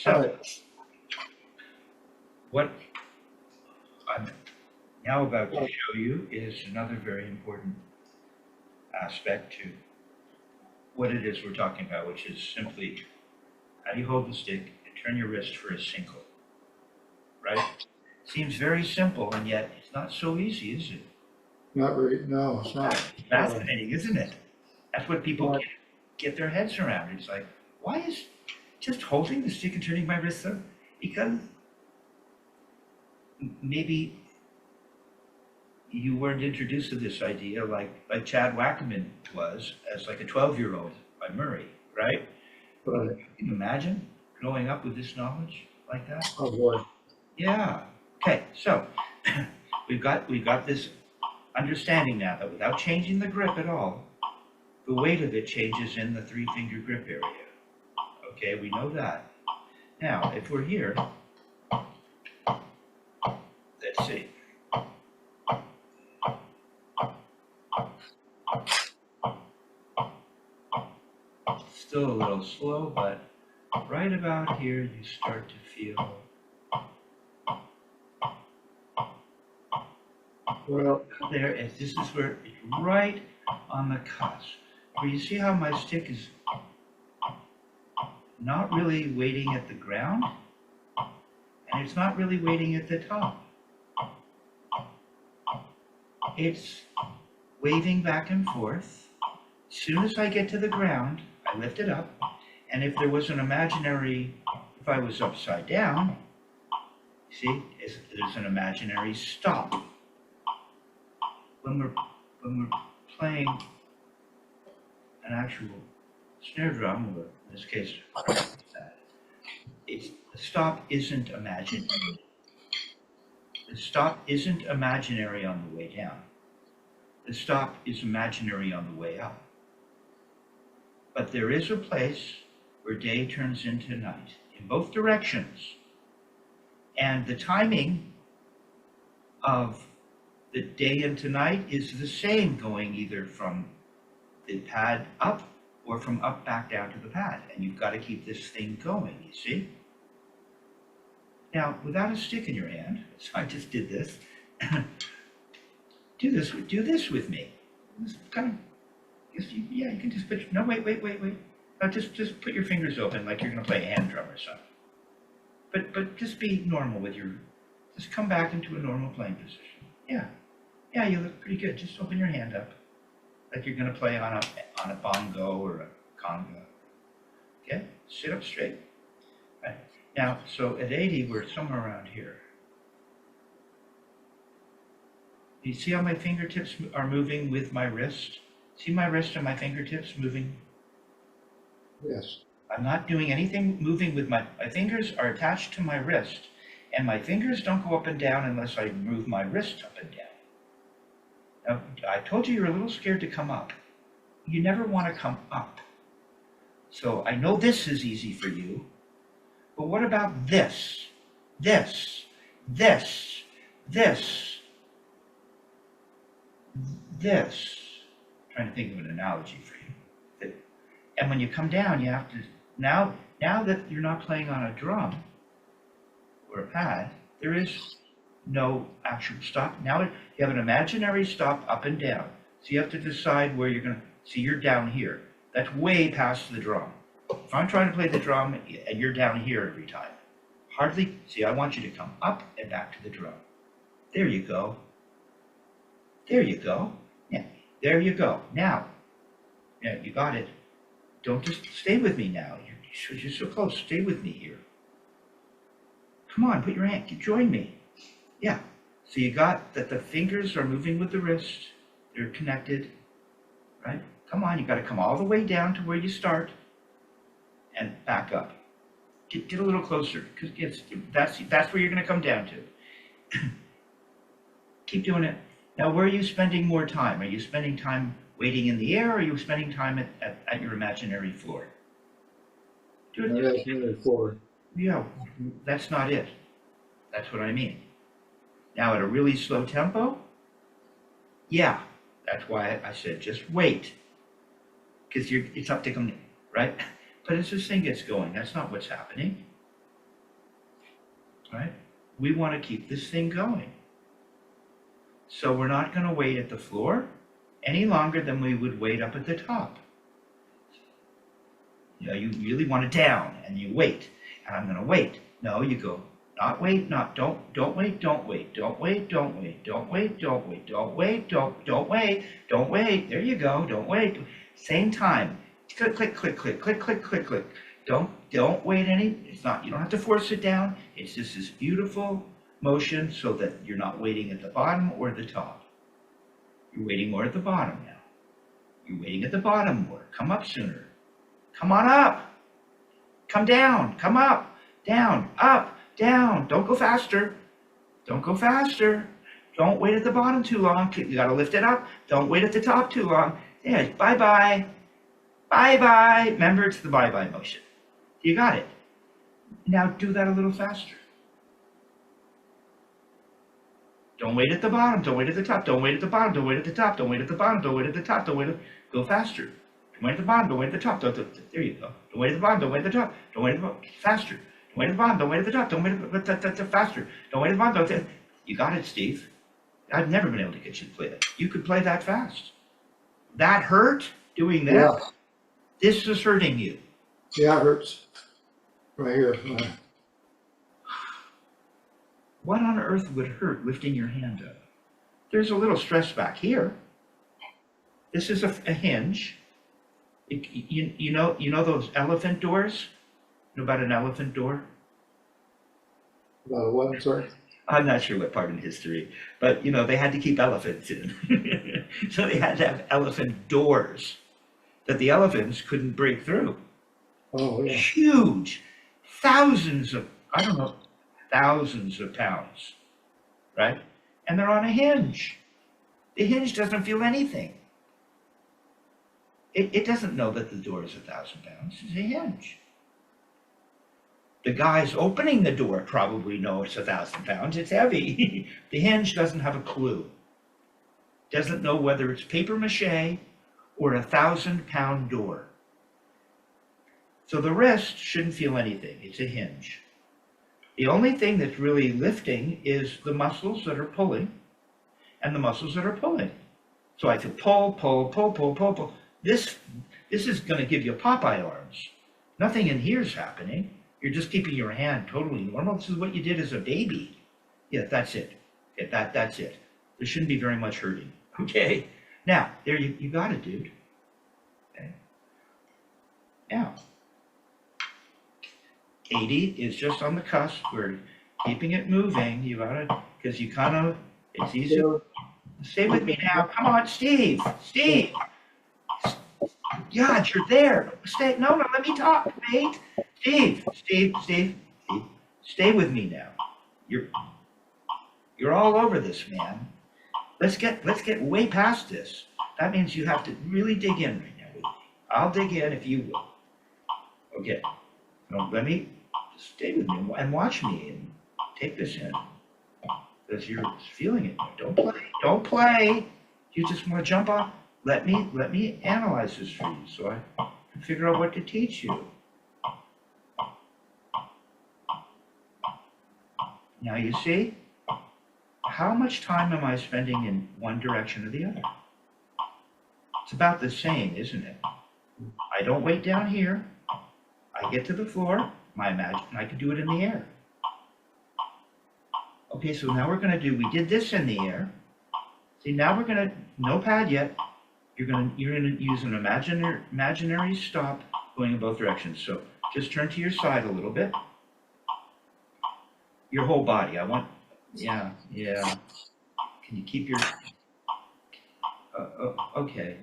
All So right. what I'm now about to show you is another very important aspect to what it is we're talking about, which is simply how do you hold the stick and turn your wrist for a single, right? Seems very simple, and yet it's not so easy, is it? Not very, no, it's not. It's fascinating, isn't it? That's what people can't get their heads around. It's like, why is just holding the stick and turning my wrist up? Because maybe you weren't introduced to this idea like Chad Wackerman was as like a 12-year-old by Murray, right? Right. Can you imagine growing up with this knowledge like that? Oh boy. Yeah. Okay, so we've got this understanding now that without changing the grip at all, the weight of it changes in the 3-finger grip area. Okay, we know that. Now, if we're here, let's see. Still a little slow, but right about here you start to feel. Well, This is where it's right on the cusp. Where you see how my stick is not really weighting at the ground, and it's not really weighting at the top. It's waving back and forth. As soon as I get to the ground, I lift it up, and if there was an imaginary, if I was upside down, see, there's an imaginary stop. When we're playing an actual snare drum, or in this case, the stop isn't imaginary. The stop isn't imaginary on the way down. The stop is imaginary on the way up. But there is a place where day turns into night in both directions. And the timing of the day into night is the same, going either from the pad up or from up back down to the pad. And you've got to keep this thing going, you see? Now, without a stick in your hand, so I just did this, do this with me. This kind of, yeah, you can just put, no, wait. Just put your fingers open like you're going to play a hand drum or something. But just be normal with just come back into a normal playing position. Yeah, you look pretty good. Just open your hand up like you're going to play on a bongo or a conga. Okay, sit up straight. Right. Now, so at 80, we're somewhere around here. You see how my fingertips are moving with my wrist? See my wrist and my fingertips moving? yes. I'm not doing anything moving with my fingers are attached to my wrist, and my fingers don't go up and down unless I move my wrist up and down. Now, I told you you're a little scared to come up. You never want to come up. So I know this is easy for you, but what about this? This, this, this, this. I'm trying to think of an analogy for you. And when you come down, you have to, now that you're not playing on a drum or a pad, there is no actual stop. Now you have an imaginary stop up and down. So you have to decide where you're going to, see, you're down here. That's way past the drum. If I'm trying to play the drum and you're down here every time, hardly, see, I want you to come up and back to the drum. There you go. There you go. Yeah, there you go. Now, yeah, you got it. Don't just stay with me now. You're so close. Stay with me here. Come on, put your hand, join me. Yeah. So you got that the fingers are moving with the wrist. They're connected, right? Come on, you got to come all the way down to where you start and back up. Get a little closer, because that's where you're going to come down to. Keep doing it. Now, where are you spending more time? Are you spending time waiting in the air, or are you spending time at your imaginary floor? Do it. Imaginary floor. Yeah, that's not it. That's what I mean. Now, at a really slow tempo, yeah, that's why I said just wait, because it's up to come, right? But as this thing gets going, that's not what's happening, right? We want to keep this thing going. So we're not going to wait at the floor any longer than we would wait up at the top. You know, you really want it down, and you wait, and I'm going to wait. No, you go, not wait, not, don't wait, don't wait, don't wait, don't wait, don't wait, don't wait, don't wait, don't wait, don't wait. There you go, don't wait. Same time. Click, click, click, click, click, click, click, click. Don't wait any, it's not, you don't have to force it down. It's just this beautiful motion so that you're not waiting at the bottom or the top. You're waiting more at the bottom now. You're waiting at the bottom more. Come up sooner. Come on up. Come down. Come up. Down. Up. Down. Don't go faster. Don't go faster. Don't wait at the bottom too long. You got to lift it up. Don't wait at the top too long. Yeah, bye-bye. Bye-bye. Remember, it's the bye-bye motion. You got it. Now do that a little faster. Don't wait at the bottom. Don't wait at the top. Don't wait at the bottom. Don't wait at the top. Don't wait at the bottom. Don't wait at the top. Don't wait. Go faster. Don't wait at the bottom. Don't wait at the top. There you go. Don't wait at the bottom. Don't wait at the top. Don't wait at the bottom. Faster. Don't wait at the bottom. Don't wait at the top. Don't wait at the faster. Don't wait at the bottom. Don't. You got it, Steve. I've never been able to get you to play that. You could play that fast. That hurt doing that. Yeah. This is hurting you. Yeah, it hurts. Right here. What on earth would hurt lifting your hand up? There's a little stress back here. This is a hinge. You know those elephant doors? You know about an elephant door? About what, I'm sorry? I'm not sure what part in history, but you know, they had to keep elephants in. So they had to have elephant doors that the elephants couldn't break through. Oh, yeah. Huge, thousands of pounds, right? And they're on a hinge. The hinge doesn't feel anything. It doesn't know that the door is 1,000 pounds. It's a hinge. The guys opening the door probably know it's 1,000 pounds. It's heavy. The hinge doesn't have a clue. Doesn't know whether it's paper mache or a 1,000-pound door. So the wrist shouldn't feel anything. It's a hinge. The only thing that's really lifting is the muscles that are pulling and the muscles that are pulling. So I feel pull, pull, pull, pull, pull, pull. This is going to give you Popeye arms. Nothing in here is happening. You're just keeping your hand totally normal. This is what you did as a baby. Yeah, that's it. Yeah, that's it. There shouldn't be very much hurting. Okay. Now, there you got it, dude. Okay. Now, 80 is just on the cusp. We're keeping it moving. You gotta, because you kind of, it's easy. Stay with me now. Come on, Steve. Steve. God, you're there. Stay. No, no, let me talk. Wait. Steve. Stay with me now. You're all over this, man. Let's get way past this. That means you have to really dig in right now with me. I'll dig in if you will. Okay. No, let me stay with me and watch me and take this in. Because you're feeling it. Don't play. You just want to jump off. Let me analyze this for you so I can figure out what to teach you. Now you see, how much time am I spending in one direction or the other? It's about the same, isn't it? I don't wait down here. I get to the floor, I can do it in the air. Okay, so now we did this in the air. See, now no pad yet. You're gonna use an imaginary stop going in both directions. So just turn to your side a little bit. Your whole body, yeah. Can you keep your, okay.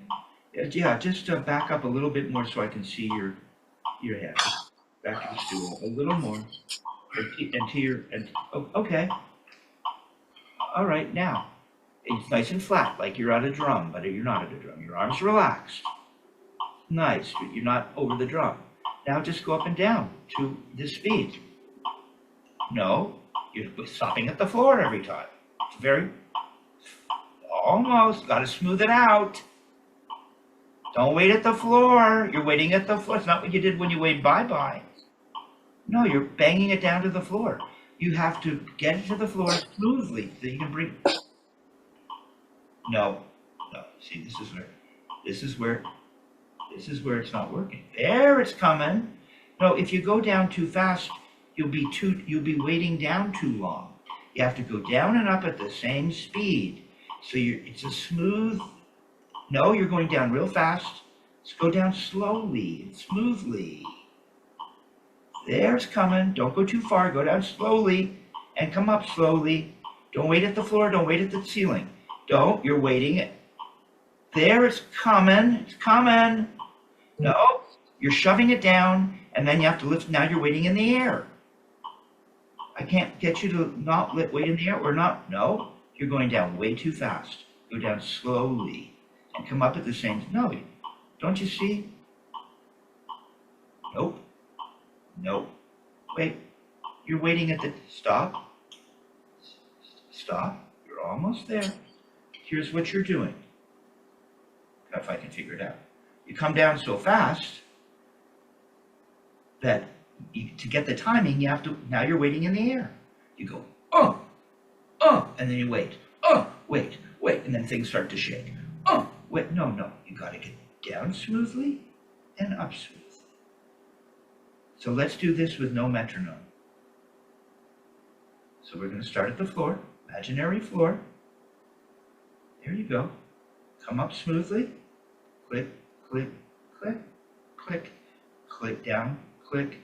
Yeah, just back up a little bit more so I can see your head. Back to the stool a little more. Okay. All right, now, it's nice and flat, like you're at a drum, but you're not at a drum. Your arms relaxed. Nice, you're not over the drum. Now just go up and down to this speed. No, you're stopping at the floor every time. It's almost, got to smooth it out. Don't wait at the floor. You're waiting at the floor. It's not what you did when you waved bye-bye. No, you're banging it down to the floor. You have to get it to the floor smoothly so you can bring. No. See, this is where it's not working. There, it's coming. No, if you go down too fast, you'll be waiting down too long. You have to go down and up at the same speed. So it's a smooth. No, you're going down real fast. Let's go down slowly, smoothly. There, it's coming. Don't go too far. Go down slowly and come up slowly. Don't wait at the floor. Don't wait at the ceiling. You're waiting. There, it's coming. It's coming. No, you're shoving it down and then you have to lift. Now you're waiting in the air. I can't get you to not wait in the air or not. No, you're going down way too fast. Go down slowly and come up at the same. No, don't you see? Nope. Wait, you're waiting at the stop. You're almost there. Here's what you're doing. If I can figure it out. You come down so fast that to get the timing, you have to, now you're waiting in the air. You go, and then you wait, wait, and then things start to shake. Wait, no, you gotta get down smoothly and up smoothly. So let's do this with no metronome. So we're gonna start at the floor, imaginary floor. There you go. Come up smoothly. Click, click, click, click, click down, click,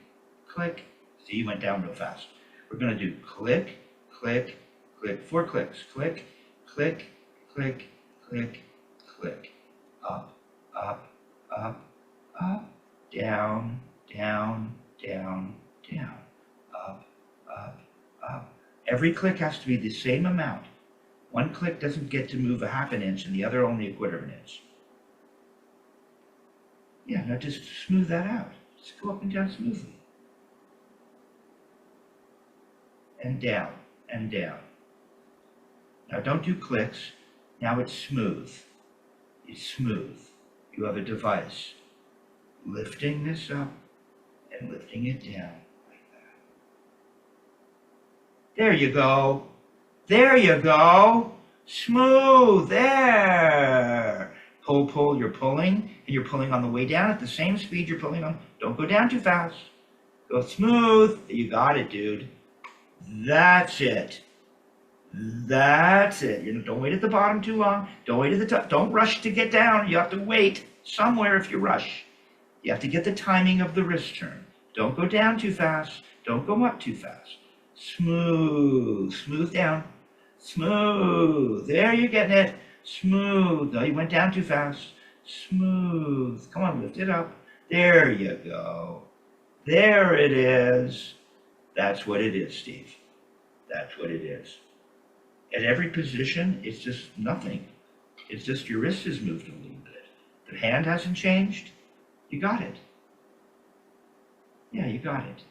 click. See, you went down real fast. We're going to do click, click, click, 4 clicks. Click, click, click, click, click. Up, up, up, up, down, down, down, down. Up, up, up. Every click has to be the same amount. One click doesn't get to move a half an inch and the other only a quarter of an inch. Yeah, now just smooth that out. Just go up and down smoothly. And down, and down. Now don't do clicks. Now it's smooth. It's smooth. You have a device. Lifting this up and lifting it down like that. There you go. There you go. Smooth. There. Pull, you're pulling, and you're pulling on the way down at the same speed you're pulling on. Don't go down too fast. Go smooth. You got it, dude. That's it. That's it. Don't wait at the bottom too long. Don't wait at the top. Don't rush to get down. You have to wait somewhere if you rush. You have to get the timing of the wrist turn. Don't go down too fast. Don't go up too fast. Smooth. Smooth down. Smooth. There, you're getting it. Smooth. No, you went down too fast. smooth. Come on, lift it up. There you go. There it is. That's what it is, Steve. That's what it is. At every position, it's just nothing. It's just your wrist has moved a little bit. The hand hasn't changed. You got it. Yeah, you got it.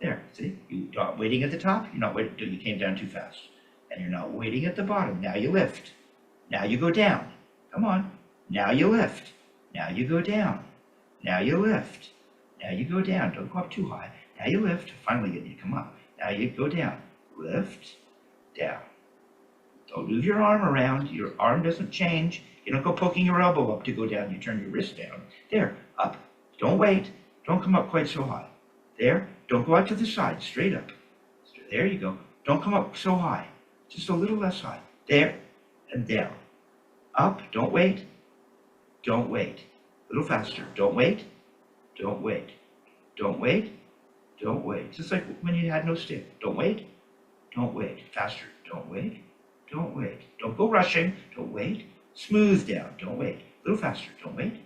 There, see? You're not waiting at the top. You're not waiting until you came down too fast. And you're not waiting at the bottom. Now you lift. Now you go down. Come on. Now you lift. Now you go down. Now you lift. Now you go down. Don't go up too high. Now you lift. Finally get you to come up. Now you go down. Lift. Down. Don't move your arm around. Your arm doesn't change. You don't go poking your elbow up to go down. You turn your wrist down. There. Up. Don't wait. Don't come up quite so high. There. Don't go out to the side. Straight up. There you go. Don't come up so high. Just a little less high. There. And down. Up. Don't wait. Don't wait. A little faster. Don't wait. Don't wait. Don't wait. Don't wait. Just like when you had no stick. Don't wait. Don't wait. Faster. Don't wait. Don't wait. Don't go rushing. Don't wait. Smooth down. Don't wait. A little faster. Don't wait.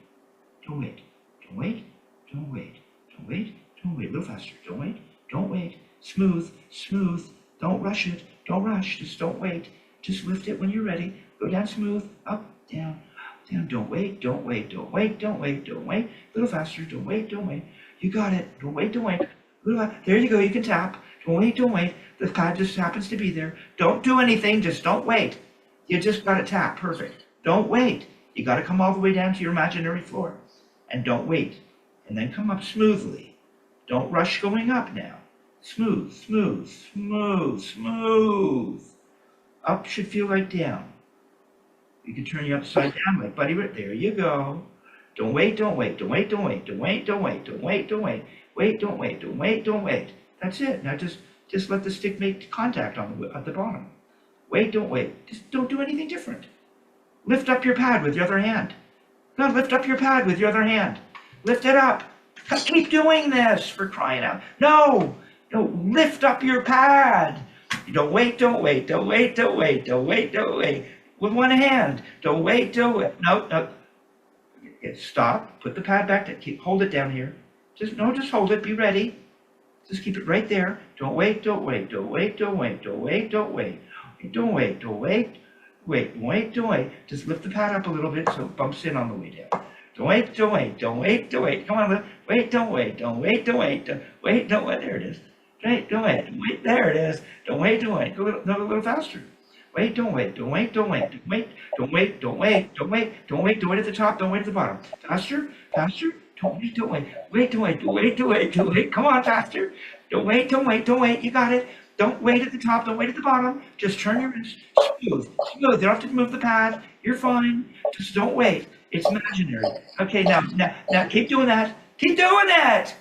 Don't wait. Don't wait. Don't wait. Don't wait. Don't wait. A little faster. Don't wait. Don't wait. Smooth. Smooth. Don't rush it. Don't rush. Just don't wait. Just lift it when you're ready. Go down smooth. Up. Down. Down. Don't wait. Don't wait. Don't wait. Don't wait. Don't wait. A little faster. Don't wait. Don't wait. You got it. Don't wait. Don't wait. There you go. You can tap. Don't wait. Don't wait. The pad just happens to be there. Don't do anything. Just don't wait. You just got to tap. Perfect. Don't wait. You got to come all the way down to your imaginary floor. And don't wait. And then come up smoothly. Don't rush going up now. Smooth, smooth, smooth, smooth. Up should feel like down. You can turn you upside down like Buddy. There you go. Don't wait, don't wait, don't wait, don't wait, don't wait, don't wait, don't wait, don't wait. Wait, don't wait, don't wait, don't wait. That's it. Now just let the stick make contact at the bottom. Wait, don't wait. Just don't do anything different. Lift up your pad with your other hand. No, lift up your pad with your other hand. Lift it up. Keep doing this, for crying out. No, lift up your pad. Don't wait, don't wait, don't wait, don't wait, don't wait, don't wait. With one hand. Don't wait, don't wait. No. Stop. Put the pad back. Hold it down here. Just hold it. Be ready. Just keep it right there. Don't wait, don't wait, don't wait, don't wait, don't wait, don't wait. Don't wait, don't wait. Wait, don't wait. Just lift the pad up a little bit so it bumps in on the way down. Don't wait, don't wait, don't wait, don't wait. Come on, wait, don't wait, don't wait, don't wait, don't wait, don't wait. There it is. Wait, don't wait, wait. There it is. Don't wait, don't wait. Go a little faster. Wait, don't wait, don't wait, don't wait, don't wait, don't wait, don't wait, don't wait, don't wait, don't wait at the top, don't wait at the bottom. Faster, faster. Don't wait, don't wait. Wait, don't wait, don't wait, don't wait, don't wait. Come on, faster. Don't wait, don't wait, don't wait. You got it. Don't wait at the top, don't wait at the bottom. Just turn your wrist smooth, smooth. You don't have to move the pad. You're fine. Just don't wait. It's imaginary. Okay, now keep doing that. Keep doing that.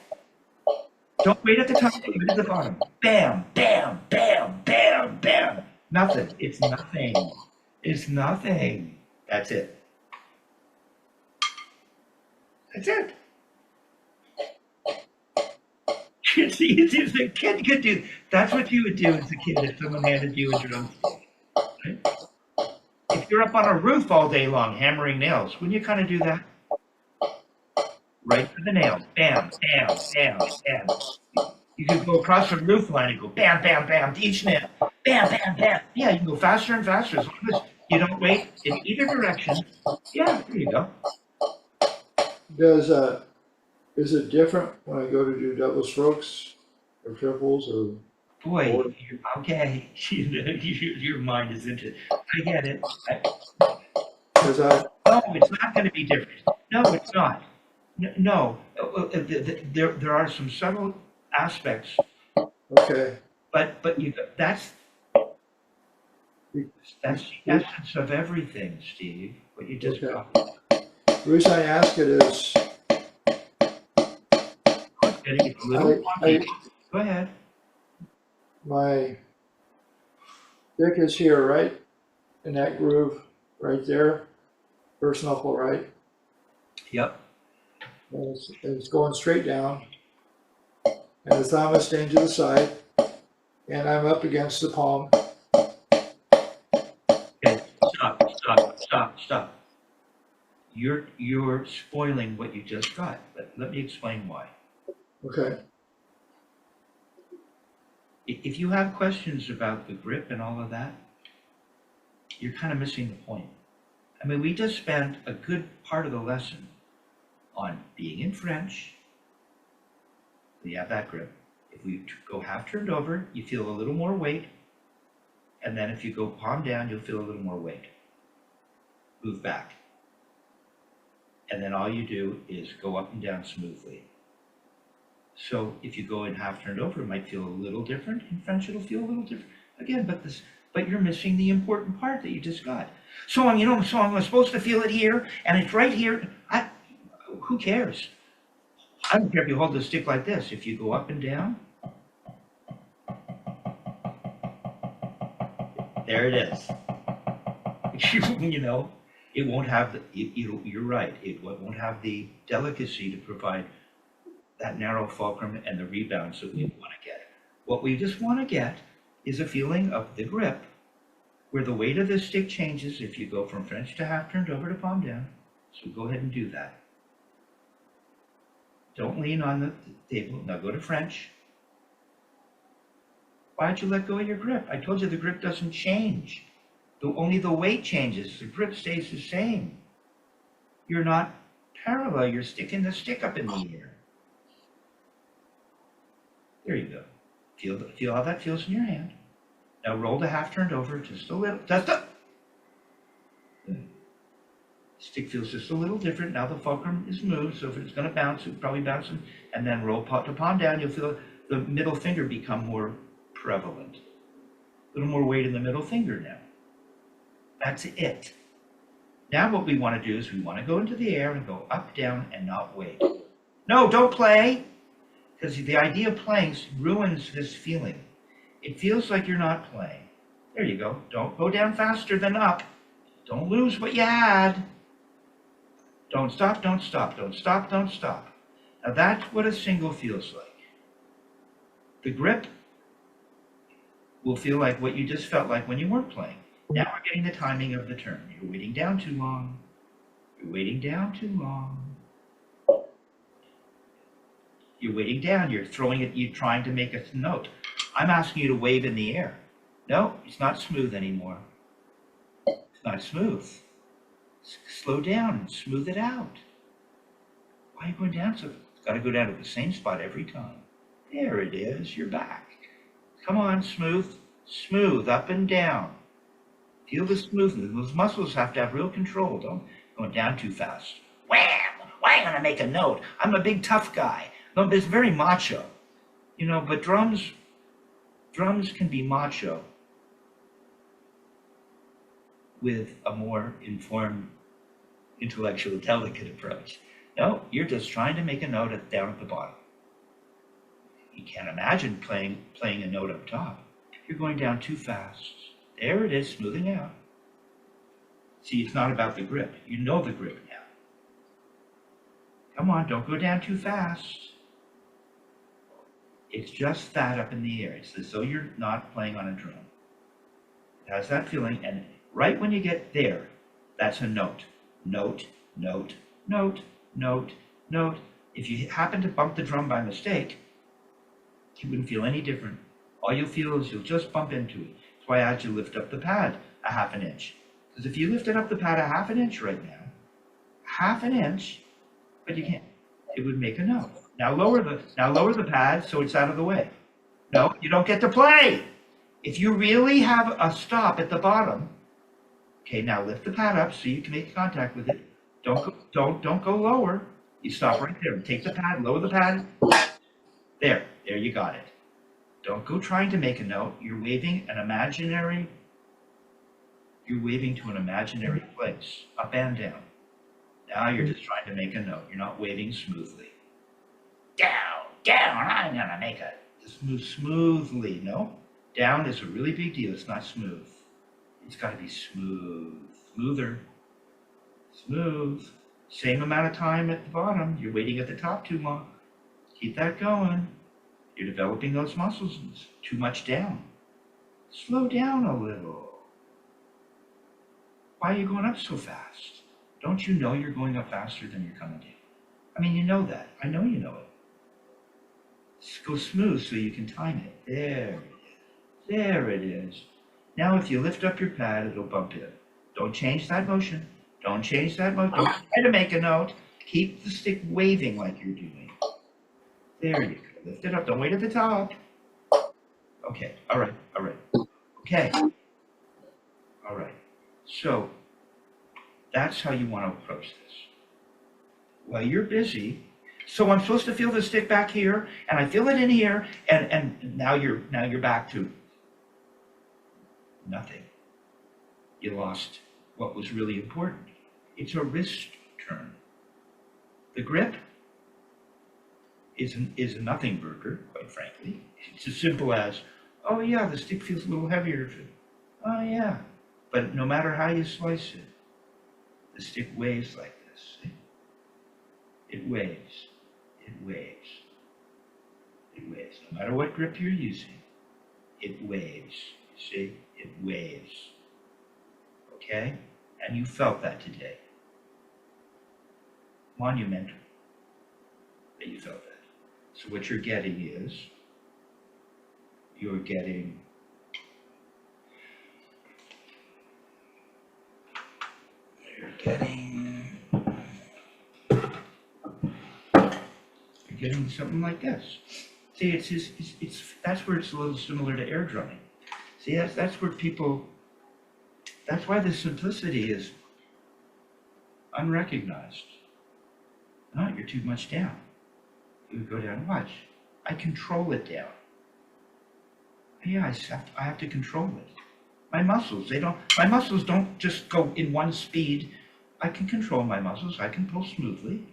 Don't wait at the top, don't wait at the bottom. Bam, bam, bam, bam, bam. Nothing. It's nothing. It's nothing. That's it. That's it. The kid could do. That's what you would do as a kid if someone handed you a drumstick. Right? If you're up on a roof all day long hammering nails, wouldn't you kind of do that? Right to the nails. Bam, bam, bam, bam. You could go across the roof line and go bam, bam, bam to each nail. Bam, bam, bam. Yeah, you can go faster and faster as long as you don't wait in either direction. Yeah, there you go. Is it different when I go to do double strokes or triples or? Boy, okay. Your mind is into it. I get it. No, it's not going to be different. No, it's not. No. There are some subtle aspects. Okay. But that's the essence of everything, Steve. What you just got. The reason I ask it is. Go ahead. My dick is here, right? In that groove right there. First knuckle, right? Yep. And it's going straight down. And the thumb is staying to the side. And I'm up against the palm. Okay, stop. you're spoiling what you just got. Let me explain why. Okay. If you have questions about the grip and all of that, you're kind of missing the point. I mean, we just spent a good part of the lesson on being in French. You have that grip. If we go half turned over, you feel a little more weight. And then if you go palm down, you'll feel a little more weight. Move back. And then all you do is go up and down smoothly. So if you go in half turned over, it might feel a little different. In French, it'll feel a little different. Again, but you're missing the important part that you just got. So I'm supposed to feel it here, and it's right here. Who cares? I don't care if you hold the stick like this. If you go up and down, there it is. It won't have you're right. It won't have the delicacy to provide that narrow fulcrum and the rebounds that we want to get. What we just want to get is a feeling of the grip where the weight of the stick changes if you go from French to half turned over to palm down. So go ahead and do that. Don't lean on the table. Now go to French. Why'd you let go of your grip? I told you the grip doesn't change. Only the weight changes. The grip stays the same. You're not parallel. You're sticking the stick up in the air. There you go. Feel how that feels in your hand. Now roll the half turned over just a little. Stick feels just a little different. Now the fulcrum is moved, so if it's going to bounce, it'll probably bounce. And then roll to palm down, you'll feel the middle finger become more prevalent. A little more weight in the middle finger now. That's it. Now what we want to do is we want to go into the air and go up, down, and not wait. No, don't play! Because the idea of playing ruins this feeling. It feels like you're not playing. There you go. Don't go down faster than up. Don't lose what you had. Don't stop, don't stop, don't stop, don't stop. Now that's what a single feels like. The grip will feel like what you just felt like when you weren't playing. Now we're getting the timing of the turn. You're waiting down too long. You're waiting down too long. You're waiting down. You're throwing it. You're trying to make a note. I'm asking you to wave in the air. No, it's not smooth anymore. It's not smooth. Slow down and smooth it out. Why are you going down so? It's got to go down to the same spot every time. There it is. You're back. Come on, smooth. Smooth up and down. Feel the smoothness. Those muscles have to have real control. Don't go down too fast. Wham! Why am I going to make a note? I'm a big tough guy. No, it's very macho. But drums can be macho with a more informed, intellectual, delicate approach. No, you're just trying to make a note down at the bottom. You can't imagine playing a note up top. You're going down too fast. There it is, smoothing out. See, it's not about the grip. You know the grip now. Come on, don't go down too fast. It's just that up in the air. It's as though you're not playing on a drum. It has that feeling, and right when you get there, that's a note. Note, note, note, note, note. If you happen to bump the drum by mistake, you wouldn't feel any different. All you'll feel is you'll just bump into it. That's why I had you lift up the pad a half an inch. Because if you lifted up the pad a half an inch right now, half an inch, but you can't, it would make a note. Now lower the pad so it's out of the way. No, you don't get to play. If you really have a stop at the bottom, okay, now lift the pad up so you can make contact with it. Don't go lower. You stop right there and take the pad, lower the pad. There you got it. Don't go trying to make a note. You're waving to an imaginary place, up and down. Now you're just trying to make a note. You're not waving smoothly. Down, I'm gonna make it. Just move smoothly. No, down is a really big deal. It's not smooth. It's gotta be smooth, smoother, smooth. Same amount of time at the bottom. You're waiting at the top too long. Keep that going. You're developing those muscles. It's too much down. Slow down a little. Why are you going up so fast? Don't you know you're going up faster than you're coming down? I mean, you know that. I know you know it. Just go smooth so you can time it. There it is. There it is. Now if you lift up your pad, it'll bump in. Don't change that motion. Don't change that motion. Don't try to make a note. Keep the stick waving like you're doing. There you go. Lift it up. Don't wait at the top. Okay. All right. All right. Okay. All right. So that's how you want to approach this. While you're busy, so I'm supposed to feel the stick back here, and I feel it in here, and now you're back to nothing. You lost what was really important. It's a wrist turn. The grip is a nothing burger, quite frankly. It's as simple as, oh yeah, the stick feels a little heavier. Oh yeah. But no matter how you slice it, the stick waves like this. It waves. It waves. It waves. No matter what grip you're using, it waves. You see? It waves. Okay? And you felt that today. Monumental that you felt that. So what you're getting is, you're getting something like this. See, it's that's where it's a little similar to air drumming. See, that's where people, that's why the simplicity is unrecognized. No, you're too much down. You go down, watch. I control it down. Yeah, I have to control it. My muscles don't just go in one speed. I can control my muscles. I can pull smoothly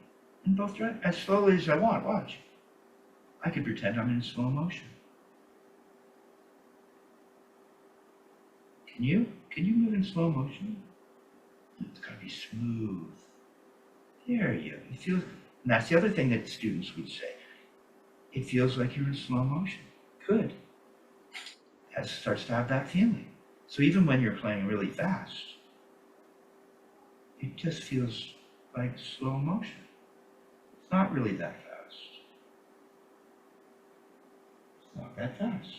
in both directions, as slowly as I want, watch. I could pretend I'm in slow motion. Can you? Can you move in slow motion? It's gotta be smooth. There you go. It feels, and that's the other thing that students would say. It feels like you're in slow motion. Good. That starts to have that feeling. So even when you're playing really fast, it just feels like slow motion. It's not really that fast. It's not that fast.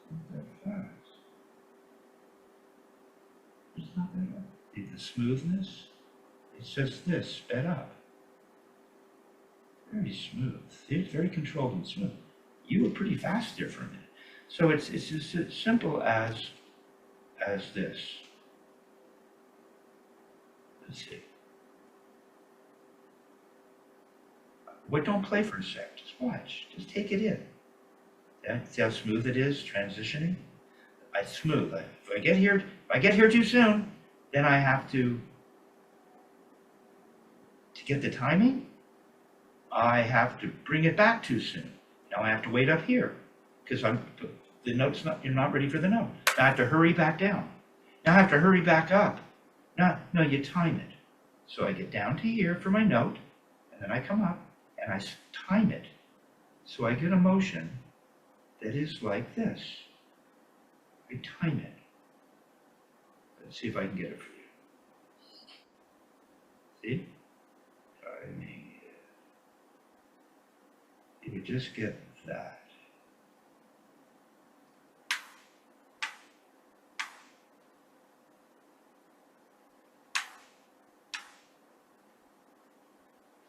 It's not that fast. It's not that fast. The smoothness, it's just this, sped up. Very smooth. It's very controlled and smooth. You were pretty fast there for a minute. So it's just as simple as this. Let's see. What, don't play for a sec, just watch, just take it in. Yeah, see how smooth it is, transitioning? It's smooth. If I get here too soon, then I have to get the timing, I have to bring it back too soon. Now I have to wait up here because the note's not, you're not ready for the note. Now I have to hurry back down. Now I have to hurry back up. No, you time it. So I get down to here for my note, and then I come up and I time it. So I get a motion that is like this. I time it. Let's see if I can get it for you. See? Timing it. You would just get that.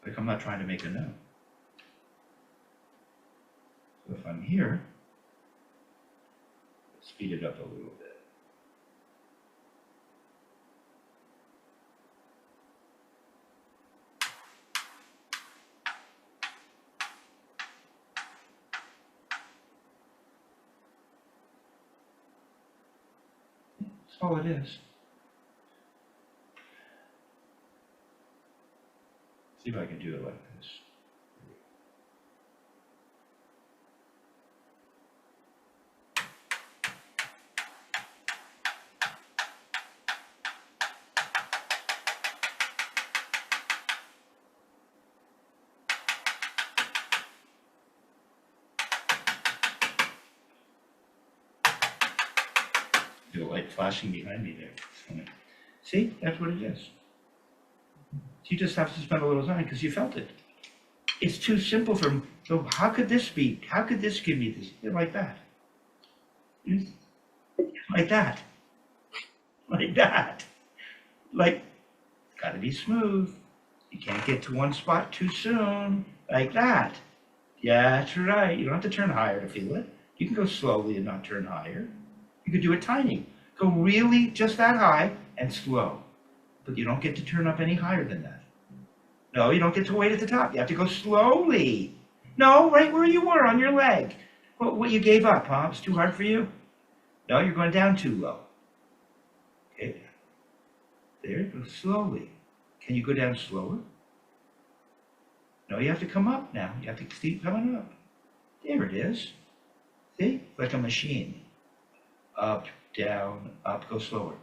Like I'm not trying to make a note. So if I'm here, let's speed it up a little bit. That's all it is. See if I can do it like this. The light flashing behind me there. See, that's what it is. You just have to spend a little time because you felt it. It's too simple for, so how could this be? How could this give me this? Like that. Like that. Like that. Like, gotta be smooth. You can't get to one spot too soon. Like that. Yeah, that's right. You don't have to turn higher to feel it. You can go slowly and not turn higher. You could do it tiny. Go really just that high and slow. But you don't get to turn up any higher than that. No, you don't get to wait at the top. You have to go slowly. No, right where you were on your leg. What you gave up, huh? It's too hard for you? No, you're going down too low. Okay. There, go slowly. Can you go down slower? No, you have to come up now. You have to keep coming up. There it is. See? Like a machine. Up, down, up, go slower.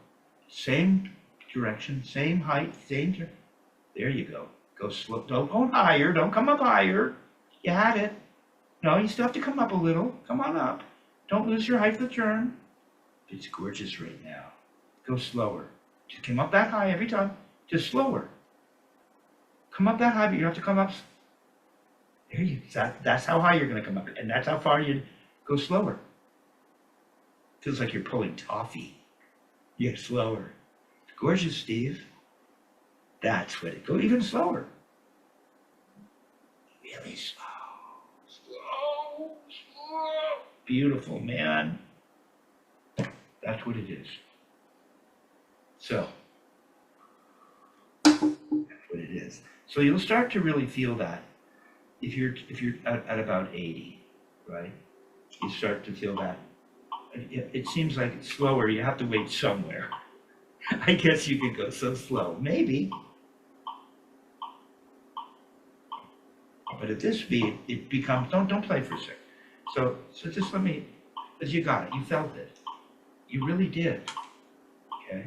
Same direction, same height, same. There you go. Go slow. Don't go higher. Don't come up higher. You had it. No, you still have to come up a little. Come on up. Don't lose your height of the turn. It's gorgeous right now. Go slower. Just come up that high every time. Just slower. Come up that high, but you have to come up. There you go. That's how high you're going to come up. And that's how far you go slower. Feels like you're pulling toffee. You get slower. It's gorgeous, Steve. That's what it. Go even slower. Really slow. Slow. Slow. Beautiful, man. That's what it is. So, that's what it is. So you'll start to really feel that if you're at about 80, right? You start to feel that. It seems like it's slower. You have to wait somewhere. I guess you could go so slow, maybe. But at this speed, it becomes, don't play for a second. So just let me, as you got it, you felt it. You really did, okay?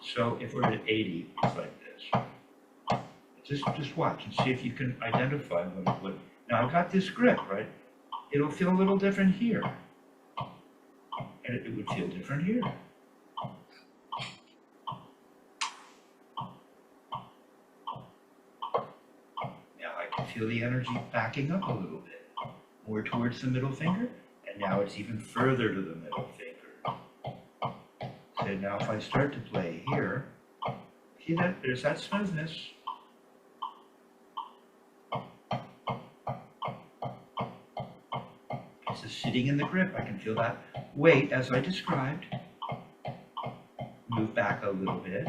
So if we're at 80, it's like this. Just watch and see if you can identify what. Now I've got this grip, right? It'll feel a little different here. And it would feel different here. Feel the energy backing up a little bit, more towards the middle finger, and now it's even further to the middle finger. So now if I start to play here, see that, there's that smoothness. It's just sitting in the grip. I can feel that weight as I described. Move back a little bit.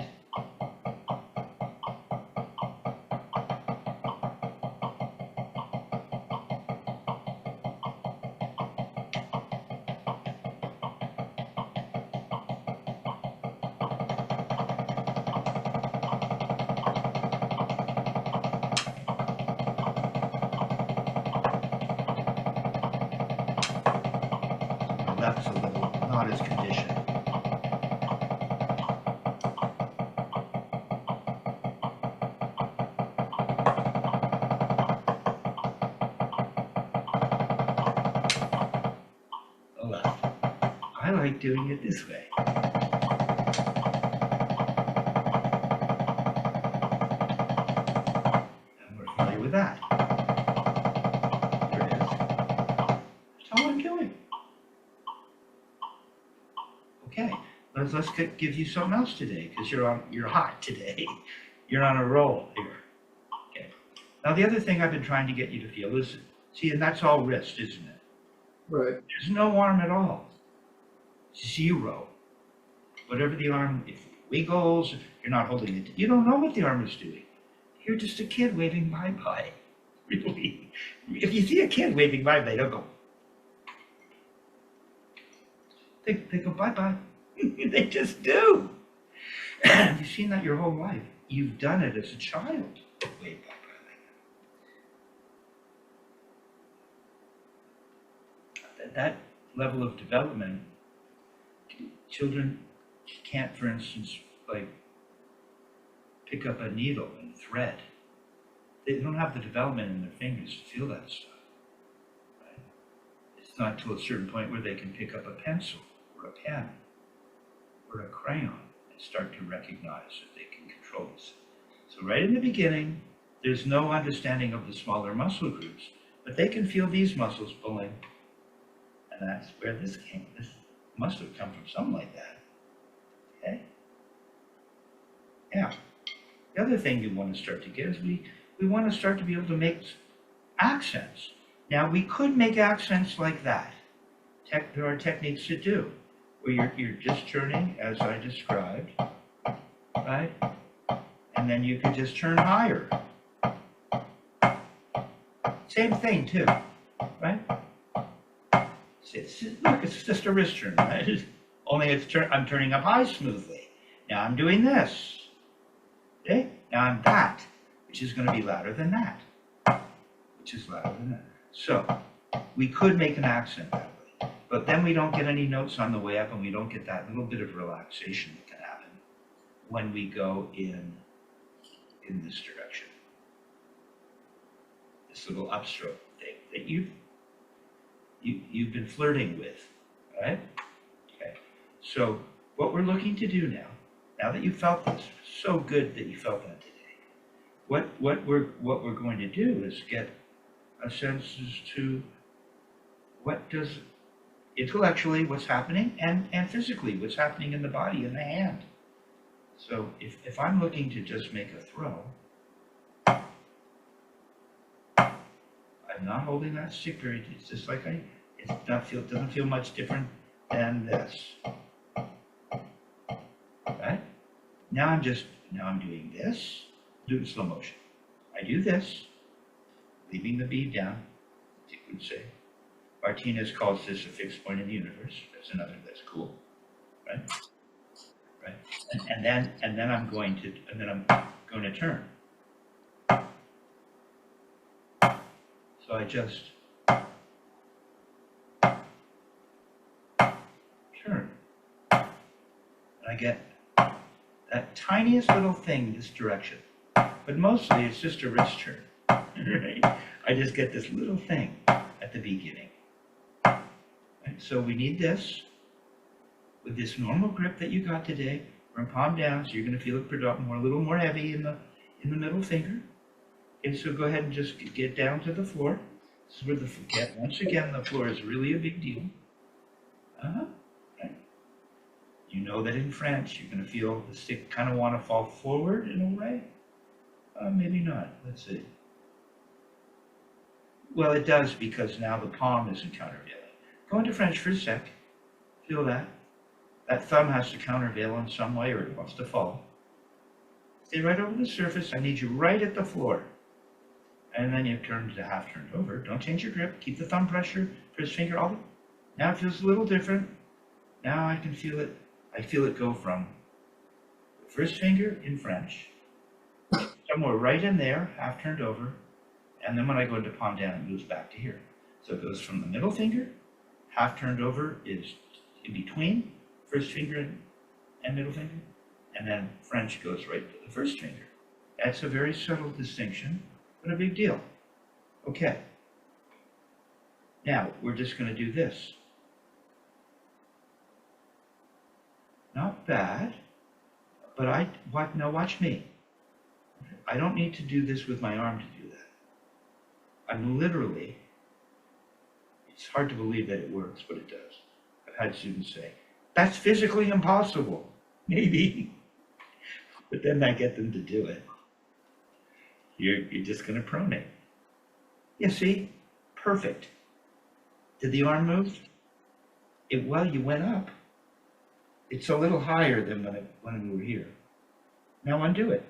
Left's a little not as conditioned. The left. I like doing it this way. And we're familiar with that. There it is. That's all I'm doing. Okay, let's give you something else today because you're hot today. You're on a roll here. Okay. Now the other thing I've been trying to get you to feel is, see, and that's all wrist, isn't it? Right. There's no arm at all. Zero. Whatever the arm, if it wiggles, you're not holding it. You don't know what the arm is doing. You're just a kid waving bye-bye. Really. If you see a kid waving bye-bye, they'll go. They go bye-bye. They just do. You've seen that your whole life. You've done it as a child. Wave bye-bye like that. That level of development, children can't, for instance, like pick up a needle and thread. They don't have the development in their fingers to feel that stuff. Right? It's not till a certain point where they can pick up a pencil or a pen or a crayon and start to recognize that they can control this. So right in the beginning, there's no understanding of the smaller muscle groups, but they can feel these muscles pulling. And that's where this came. This must have come from something like that. Okay? Yeah. The other thing you want to start to get is we want to start to be able to make accents. Now, we could make accents like that. There are techniques to do, where you're just turning, as I described, right? And then you can just turn higher. Same thing, too, right? Look, it's just a wrist turn, right? Only I'm turning up high smoothly. Now I'm doing this. Okay? Now I'm that, which is going to be louder than that, which is louder than that. So we could make an accent that way, but then we don't get any notes on the way up, and we don't get that little bit of relaxation that can happen when we go in this direction. This little upstroke thing that you've been flirting with, right? Okay. So what we're looking to do now that you felt this, so good that you felt that today, what we're going to do is get a sense as to what does intellectually what's happening and physically what's happening in the body and the hand. So if I'm looking to just make a throw, I'm not holding that stick very. It's just like it doesn't feel much different than this. Right? Now I'm doing this. Do it in slow motion. I do this, leaving the bead down. You would say. Martinez calls this a fixed point in the universe. That's cool, right? Right. And then I'm going to turn. So I just turn. And I get that tiniest little thing this direction. But mostly it's just a wrist turn. Right? I just get this little thing at the beginning. Right? So we need this with this normal grip that you got today, from palm down, so you're going to feel it a little more heavy in the middle finger. Okay, so go ahead and just get down to the floor. This is where once again, the floor is really a big deal. Right. You know that in French, you're going to feel the stick kind of want to fall forward in a way. Maybe not. Let's see. Well, it does, because now the palm isn't countervailing. Go into French for a sec. Feel that. That thumb has to countervail in some way, or it wants to fall. Stay right over the surface. I need you right at the floor. And then you turn to half turned over. Don't change your grip. Keep the thumb pressure. First finger all the. Now it feels a little different. Now I can feel it. I feel it go from the first finger in French, somewhere right in there, half turned over, and then when I go into palm down, it moves back to here. So it goes from the middle finger, half turned over is in between first finger and middle finger, and then French goes right to the first finger. That's a very subtle distinction, but a big deal. Okay. Now, we're just going to do this. Not bad, but now watch me. I don't need to do this with my arm to do that. I'm literally, it's hard to believe that it works, but it does. I've had students say, that's physically impossible. Maybe. But then I get them to do it. You're just going to pronate. You see? Perfect. Did the arm move? Well, you went up. It's a little higher than when we were here. Now undo it.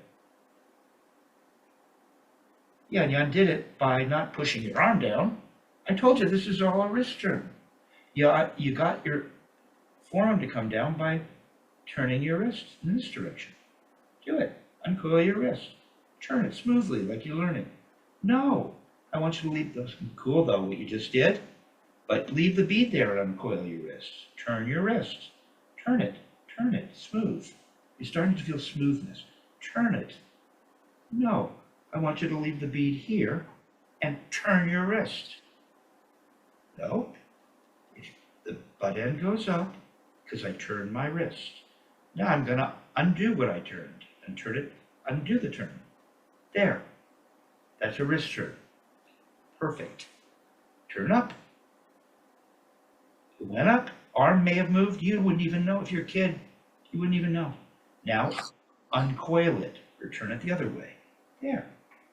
Yeah, and you undid it by not pushing your arm down. I told you this is all a wrist turn. You got your forearm to come down by turning your wrist in this direction. Do it. Uncoil your wrist. Turn it smoothly like you're learning. No, I want you to leave those. Cool though, what you just did. But leave the bead there and uncoil your wrist. Turn your wrist. Turn it, smooth. You're starting to feel smoothness. Turn it. No, I want you to leave the bead here and turn your wrist. No, butt end goes up because I turned my wrist. Now I'm going to undo what I turned and turn it, undo the turn. There. That's a wrist turn. Perfect. Turn up. It went up. Arm may have moved. You wouldn't even know if you're a kid. You wouldn't even know. Now, uncoil it or turn it the other way. There.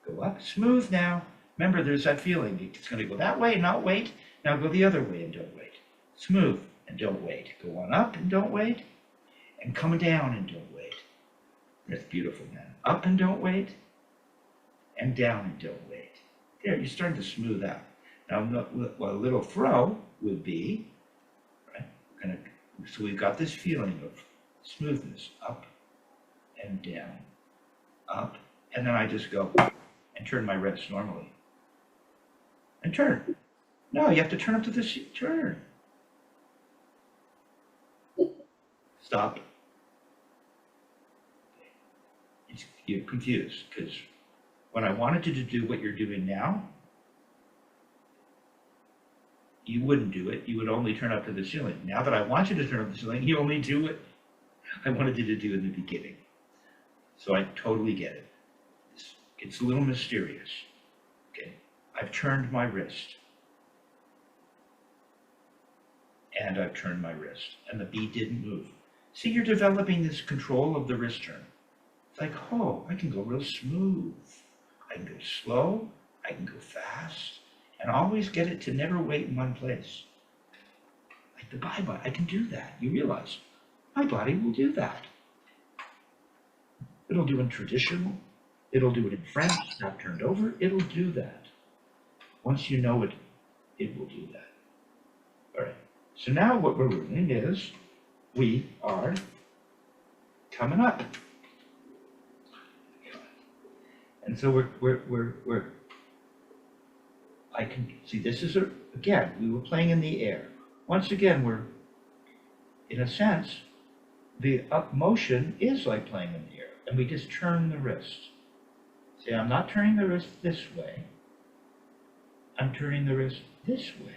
Go up. Smooth now. Remember, there's that feeling. It's going to go that way and not wait. Now go the other way and don't wait. Smooth and don't wait. Go on up and don't wait. And come down and don't wait. That's beautiful, man. Up and don't wait. And down and don't wait. There, you're starting to smooth out. Now, what a little throw would be, right? So we've got this feeling of smoothness, up and down, up, and then I just go and turn my wrist normally. And turn. No, you have to turn up to this, turn. Stop. You're confused, because when I wanted you to do what you're doing now, you wouldn't do it. You would only turn up to the ceiling. Now that I want you to turn up to the ceiling, you only do what I wanted you to do in the beginning. So I totally get it. It's a little mysterious. Okay, I've turned my wrist. And I've turned my wrist. And the bead didn't move. See, you're developing this control of the wrist turn. It's like, oh, I can go real smooth. I can go slow. I can go fast. And always get it to never wait in one place. Like the Bible, I can do that. You realize, my body will do that. It'll do it in traditional. It'll do it in French, not turned over. It'll do that. Once you know it, it will do that. All right. So now what we're learning is we are coming up. And so I can see this is again, we were playing in the air. Once again, we're, in a sense, the up motion is like playing in the air. And we just turn the wrist. See, I'm not turning the wrist this way. I'm turning the wrist this way.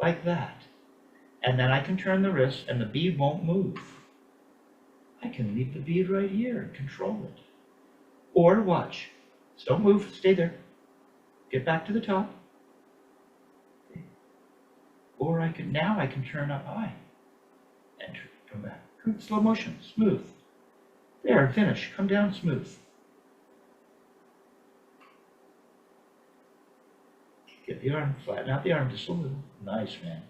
Like that. And then I can turn the wrist and the bead won't move. I can leave the bead right here and control it. Or watch. So don't move, stay there. Get back to the top. Okay. Or now I can turn up high. And come back. Slow motion, smooth. There, finish. Come down smooth. Get the arm, flatten out the arm just a little. Nice, man.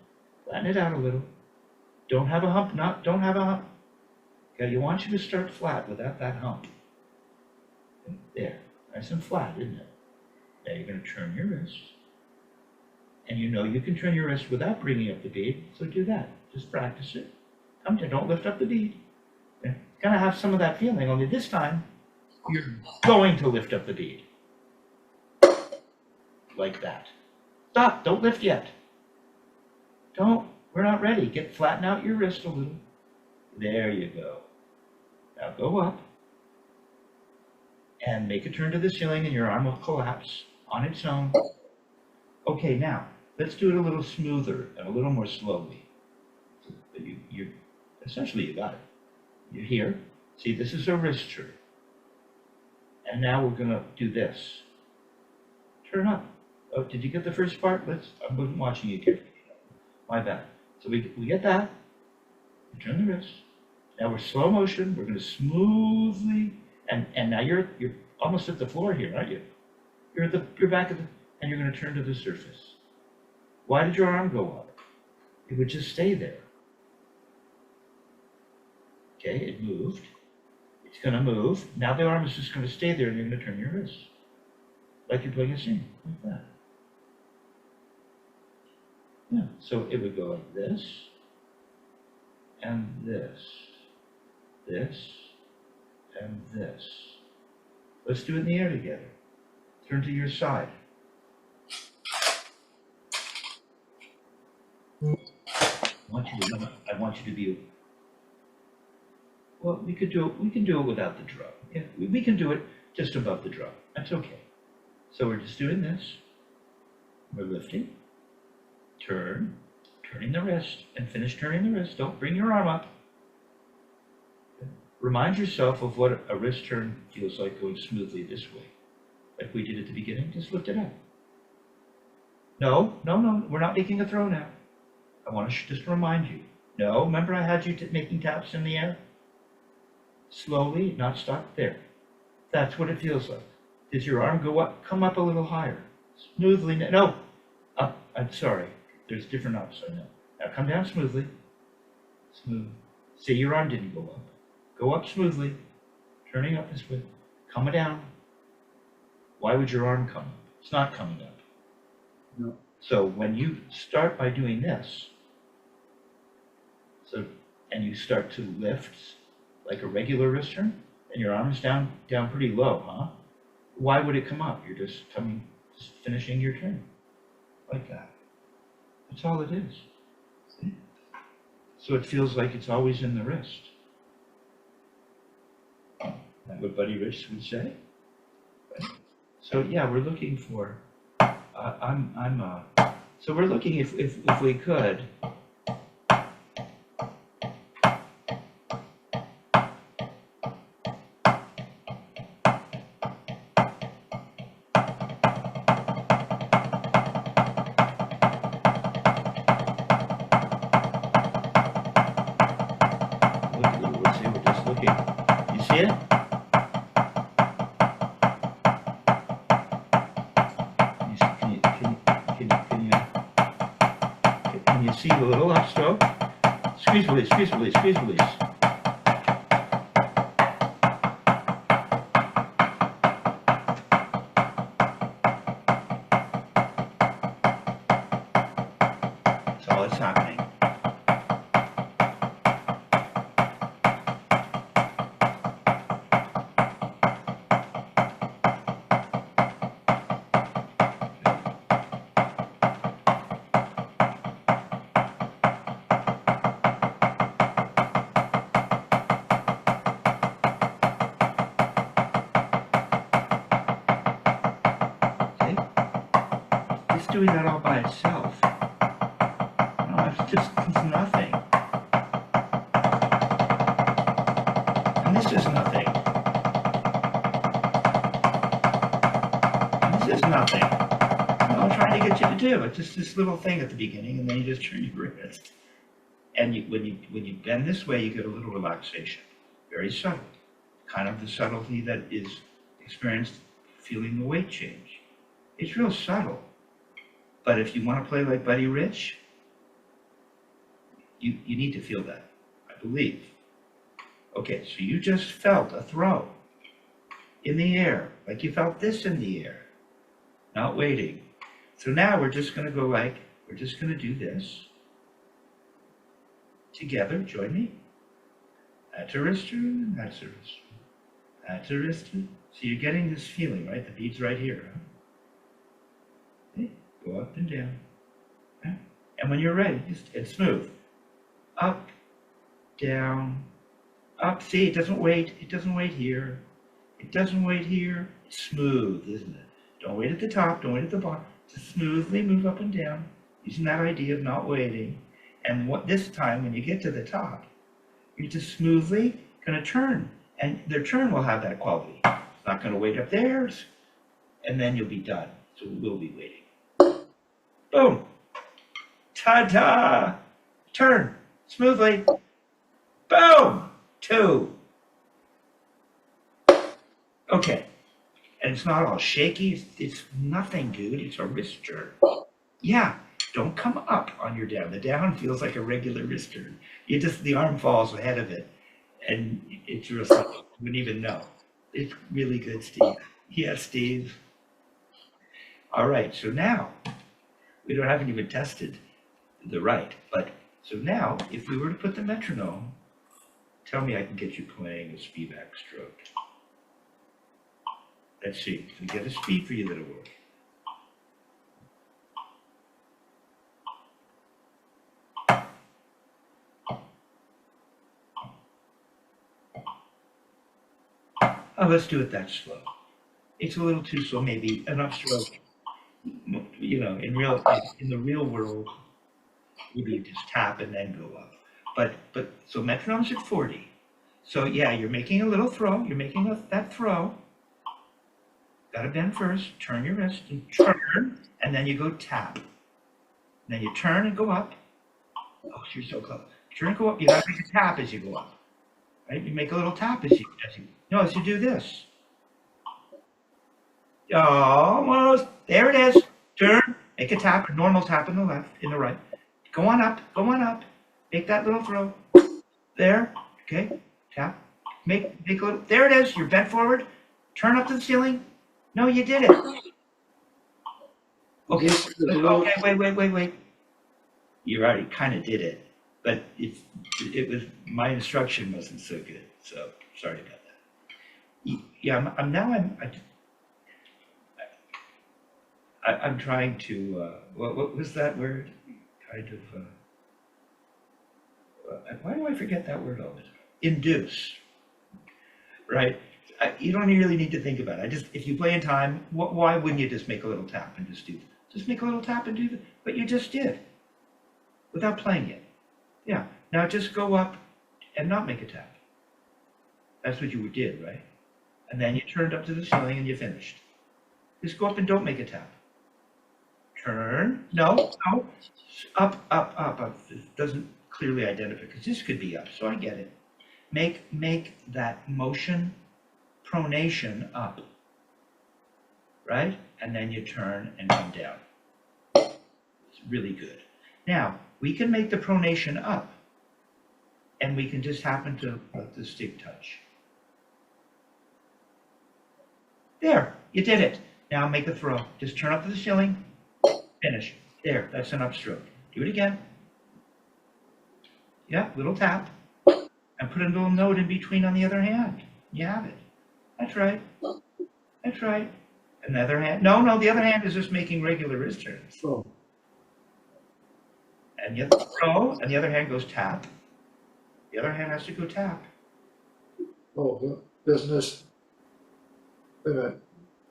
Flatten it out a little. Don't have a hump, don't have a hump. Okay, you want you to start flat without that hump. There, nice and flat, isn't it? Now you're going to turn your wrist. And you know you can turn your wrist without bringing up the bead, so do that. Just practice it. Come down, don't lift up the bead. You're going to have some of that feeling, only this time, you're going to lift up the bead. Like that. Stop, don't lift yet. Don't, we're not ready. Flatten out your wrist a little. There you go. Now go up and make a turn to the ceiling and your arm will collapse on its own. Okay, now, let's do it a little smoother and a little more slowly. Essentially you got it. You're here. See, this is a wrist turn. And now we're gonna do this. Turn up. Oh, did you get the first part? I wasn't watching you carefully. My bad. So we get that. We turn the wrist. Now we're slow motion. We're going to smoothly, and now you're almost at the floor here, aren't you? You're back at the, and you're going to turn to the surface. Why did your arm go up? It would just stay there. Okay, it moved. It's going to move. Now the arm is just going to stay there, and you're going to turn your wrist, like you're playing a scene, like that. Yeah, so it would go like this, and this, and this. Let's do it in the air together. Turn to your side. I want you to be, well, we can do it without the drum. Yeah, we can do it just above the drum. That's okay. So we're just doing this. We're lifting. Turn, turning the wrist, and finish turning the wrist. Don't bring your arm up. Remind yourself of what a wrist turn feels like going smoothly this way. Like we did at the beginning, just lift it up. No, we're not making a throw now. I want to just remind you. No, remember I had you making taps in the air? Slowly, not stop there. That's what it feels like. Does your arm go up, come up a little higher? Smoothly, no, up, I'm sorry. There's different ups, I know. Now come down smoothly. Smooth. See, your arm didn't go up. Go up smoothly, turning up this way. Come down. Why would your arm come up? It's not coming up. No. So when you start by doing this, and you start to lift like a regular wrist turn, and your arm is down pretty low, huh? Why would it come up? You're just finishing your turn like that. That's all it is. See? So it feels like it's always in the wrist. That's what Buddy Rich would say. Right? So yeah, we're looking for. So we're looking if we could. We're just looking. You see it? Can you see the little upstroke? Squeeze, release, squeeze, release, squeeze, release. That's all that's happening. It's doing that all by itself. No, it's nothing. And this is nothing. And this is nothing. No, I'm trying to get you to do. It's just this little thing at the beginning, and then you just turn your wrist. And when you bend this way, you get a little relaxation. Very subtle. Kind of the subtlety that is experienced feeling the weight change. It's real subtle. But if you want to play like Buddy Rich, you need to feel that, I believe. Okay, so you just felt a throw in the air, like you felt this in the air, not waiting. So now we're just going to go we're just going to do this together. Join me. That's a wrister, and that's a wrister. That's a wrister. So you're getting this feeling, right? The beat's right here, huh? Okay. Go up and down. Okay. And when you're ready, it's smooth. Up, down, up. See, it doesn't wait. It doesn't wait here. It doesn't wait here. It's smooth, isn't it? Don't wait at the top. Don't wait at the bottom. Just smoothly move up and down, using that idea of not waiting. And this time, when you get to the top, you're just smoothly going to turn. And their turn will have that quality. It's not going to wait up there. And then you'll be done. So we'll be waiting. Boom. Ta-da. Turn. Smoothly. Boom. 2. Okay. And it's not all shaky. It's nothing, dude. It's a wrist turn. Yeah. Don't come up on your down. The down feels like a regular wrist turn. The arm falls ahead of it. And it's real simple. You wouldn't even know. It's really good, Steve. Yes, Steve. All right. So now, we haven't even tested the right. But so now, if we were to put the metronome, tell me I can get you playing a Spivack stroke. Let's see. If we get a speed for you, that'll work. Oh, let's do it that slow. It's a little too slow, maybe an upstroke. You know, in the real world, maybe you just tap and then go up. But so metronome's at 40. So yeah, you're making a little throw. You're making that throw. Got to bend first. Turn your wrist and turn, and then you go tap. And then you turn and go up. Oh, you're so close. Turn and go up. You got to make a tap as you go up. Right? You make a little tap as you as you do this. Almost. There it is. Turn. Make a tap, a normal tap in the left, in the right. Go on up. Go on up. Make that little throw. There. Okay. Tap. Make a little. There it is. You're bent forward. Turn up to the ceiling. No, you did it. Okay. Okay. Wait. You already kind of did it, but it was my instruction wasn't so good. So sorry about that. Yeah. I'm trying to. What was that word? Kind of. Why do I forget that word all the time? Induce. Right? You don't really need to think about it. If you play in time, why wouldn't you just make a little tap and just do that? Just make a little tap and do that. But you just did, without playing it. Yeah. Now just go up and not make a tap. That's what you did, right? And then you turned up to the ceiling and you finished. Just go up and don't make a tap. Turn. No. Up. It doesn't clearly identify, because this could be up, so I get it. Make that motion pronation up, right? And then you turn and come down. It's really good. Now, we can make the pronation up, and we can just happen to let the stick touch. There, you did it. Now make a throw. Just turn up to the ceiling, finish. There, that's an upstroke. Do it again. Yeah, little tap. And put a little note in between on the other hand. You have it. That's right. That's right. Another hand. No, the other hand is just making regular wrist turns. Oh. And you throw, and the other hand goes tap. The other hand has to go tap. Oh, business. Wait a minute.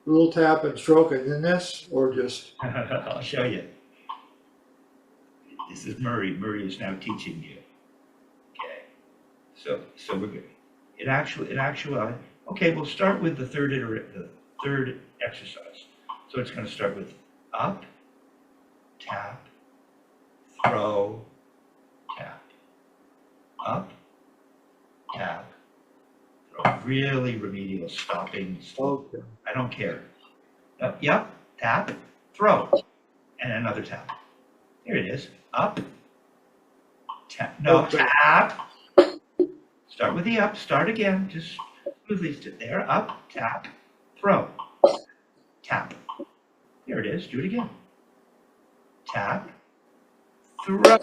Little tap and stroke and then this, or just? I'll show you. This is Murray. Murray is now teaching you. Okay. So we're good. In actuality, okay, we'll start with the third exercise. So it's going to start with up, tap, throw, tap. Up, tap, throw. Really remedial, stopping. Okay. I don't care. Yep, tap, throw, and another tap. Here it is. Up, tap. No, Okay. tap. Start with the up. Start again. Just smoothly sit there. Up, tap, throw, tap. Here it is. Do it again. Tap, throw,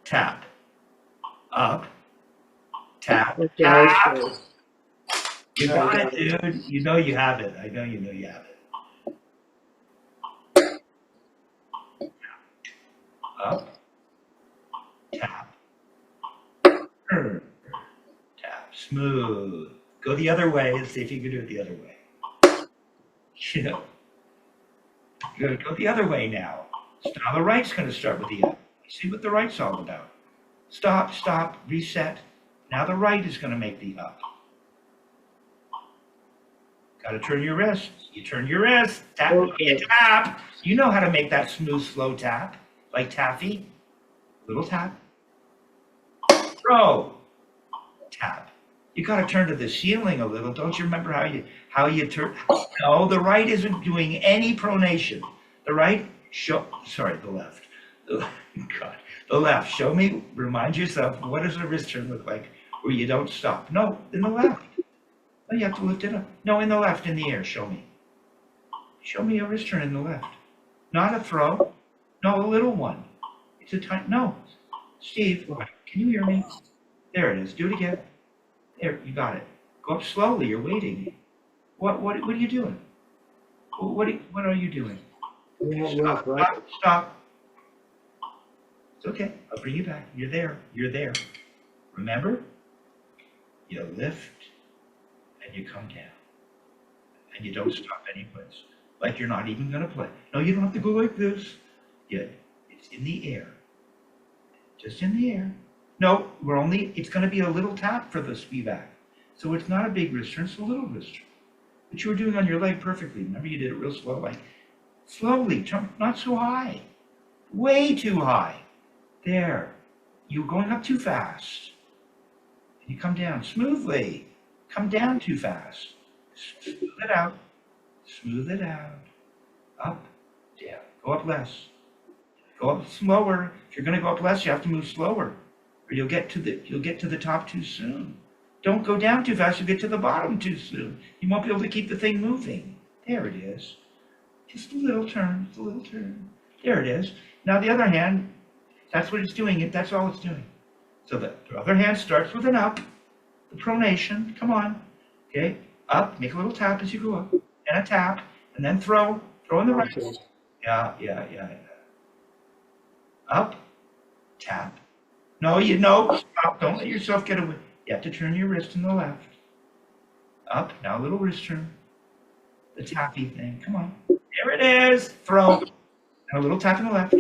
tap. Up, tap, Okay. tap. So, You Yeah, got I it, got it. dude. You know you have it. I know you have it. Up, tap, turn, tap, smooth. Go the other way and see if you can do it the other way. You know, you're gonna go the other way now. Now the right's gonna start with the up. See what the right's all about. Stop, reset. Now the right is gonna make the up. Gotta turn your wrist. You turn your wrist. Tap, Okay. tap. You know how to make that smooth, slow tap, like taffy. Little tap. Throw. Tap. You gotta turn to the ceiling a little. Don't you remember how you turn? No, the right isn't doing any pronation. The right, the left. God, the left. Show me. Remind yourself. What does a wrist turn look like where you don't stop? No, in the left. Oh, you have to lift it up. No, in the left, in the air. Show me. Show me a wrist turn in the left. Not a throw. No, a little one. It's a tiny. No, Steve, can you hear me? There it is. Do it again. There, you got it. Go up slowly. You're waiting. What are you doing? What are you doing? Left, right? Stop. It's okay. I'll bring you back. You're there. Remember? You lift and you come down. And you don't stop any place. Like you're not even going to play. No, you don't have to go like this. Yeah, it's in the air. just in the air. No, it's gonna be a little tap for the Spivack. So it's not a big wrist turn, it's a little wrist turn. But you were doing on your leg perfectly. Remember you did it real slow, like slowly, not so high. Way too high. There. You're going up too fast. And you come down smoothly. Come down too fast. Smooth it out. Smooth it out. Up, down. Go up less. Go up slower. If you're going to go up less, you have to move slower, or you'll get to the top too soon. Don't go down too fast. You'll get to the bottom too soon. You won't be able to keep the thing moving. There it is. Just a little turn. Just a little turn. There it is. Now the other hand, that's what it's doing. That's all it's doing. So the other hand starts with an up, the pronation. Come on. Okay. Up. Make a little tap as you go up, and a tap, and then throw. Throw in the right. Yeah. Up. Tap. No, stop. Don't let yourself get away. You have to turn your wrist in the left. Up. Now a little wrist turn. The tappy thing. Come on. There it is. Throw. And a little tap in the left.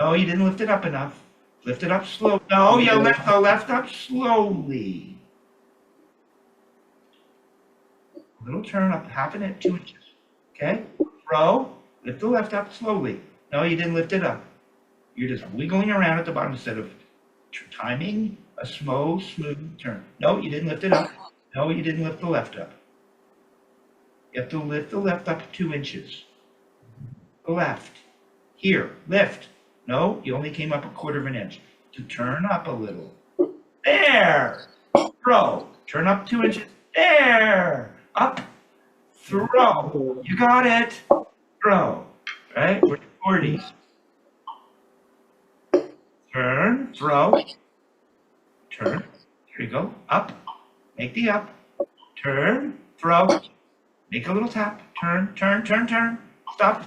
No, you didn't lift it up enough. Lift it up slow. No, you lift the left up slowly. A little turn up, half an inch, 2 inches. Okay? Throw. Lift the left up slowly. No, you didn't lift it up. You're just wiggling around at the bottom instead of timing a smooth turn. No, you didn't lift it up. No, you didn't lift the left up. You have to lift the left up 2 inches. The left. Here, lift. No, you only came up 1/4 of an inch. To turn up a little. There. Throw. Turn up 2 inches. There. Up. Throw. You got it. Throw. Right? We're 40s. Turn. Throw. Turn. Here you go. Up. Make the up. Turn. Throw. Make a little tap. Turn. Stop.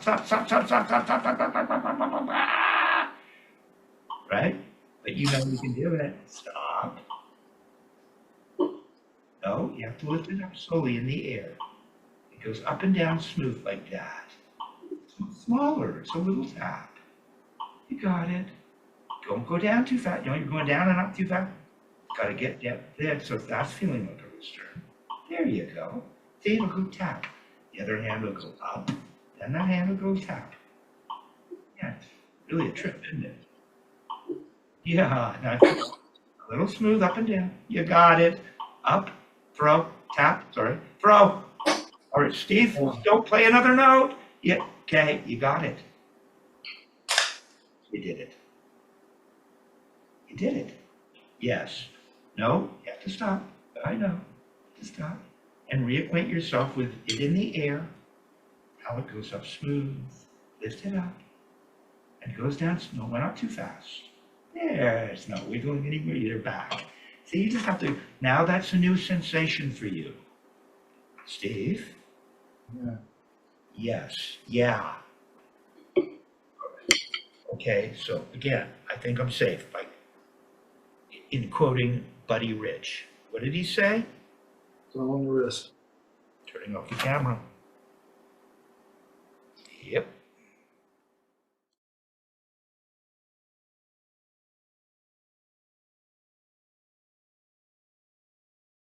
Right? But you know you can do it. Stop. No, you have to lift it up slowly in the air. It goes up and down smooth like that. It's smaller. It's a little tap. You got it. Don't go down too fast. You're going down and up too fast. Got to get there. So that's feeling like a wrist turn. There you go. See, it'll go tap. The other hand will go up. Then that hand will go tap. Yeah, it's really a trip, isn't it? Yeah, now a little smooth up and down. You got it. Up, throw, tap, throw. All right, Steve, don't play another note. Yeah, okay, you got it. You did it. You did it. Yes. No, you have to stop. I know. To stop. And reacquaint yourself with it in the air, how it goes up smooth, lift it up, and goes down slow, not too fast. There, it's not wiggling anymore, you're back. See, you just have to, now that's a new sensation for you. Steve? Yeah. Yes, yeah. Okay, so again, I think I'm safe by in quoting Buddy Rich. What did he say? Throw on the wrist. Turning off the camera. Yep.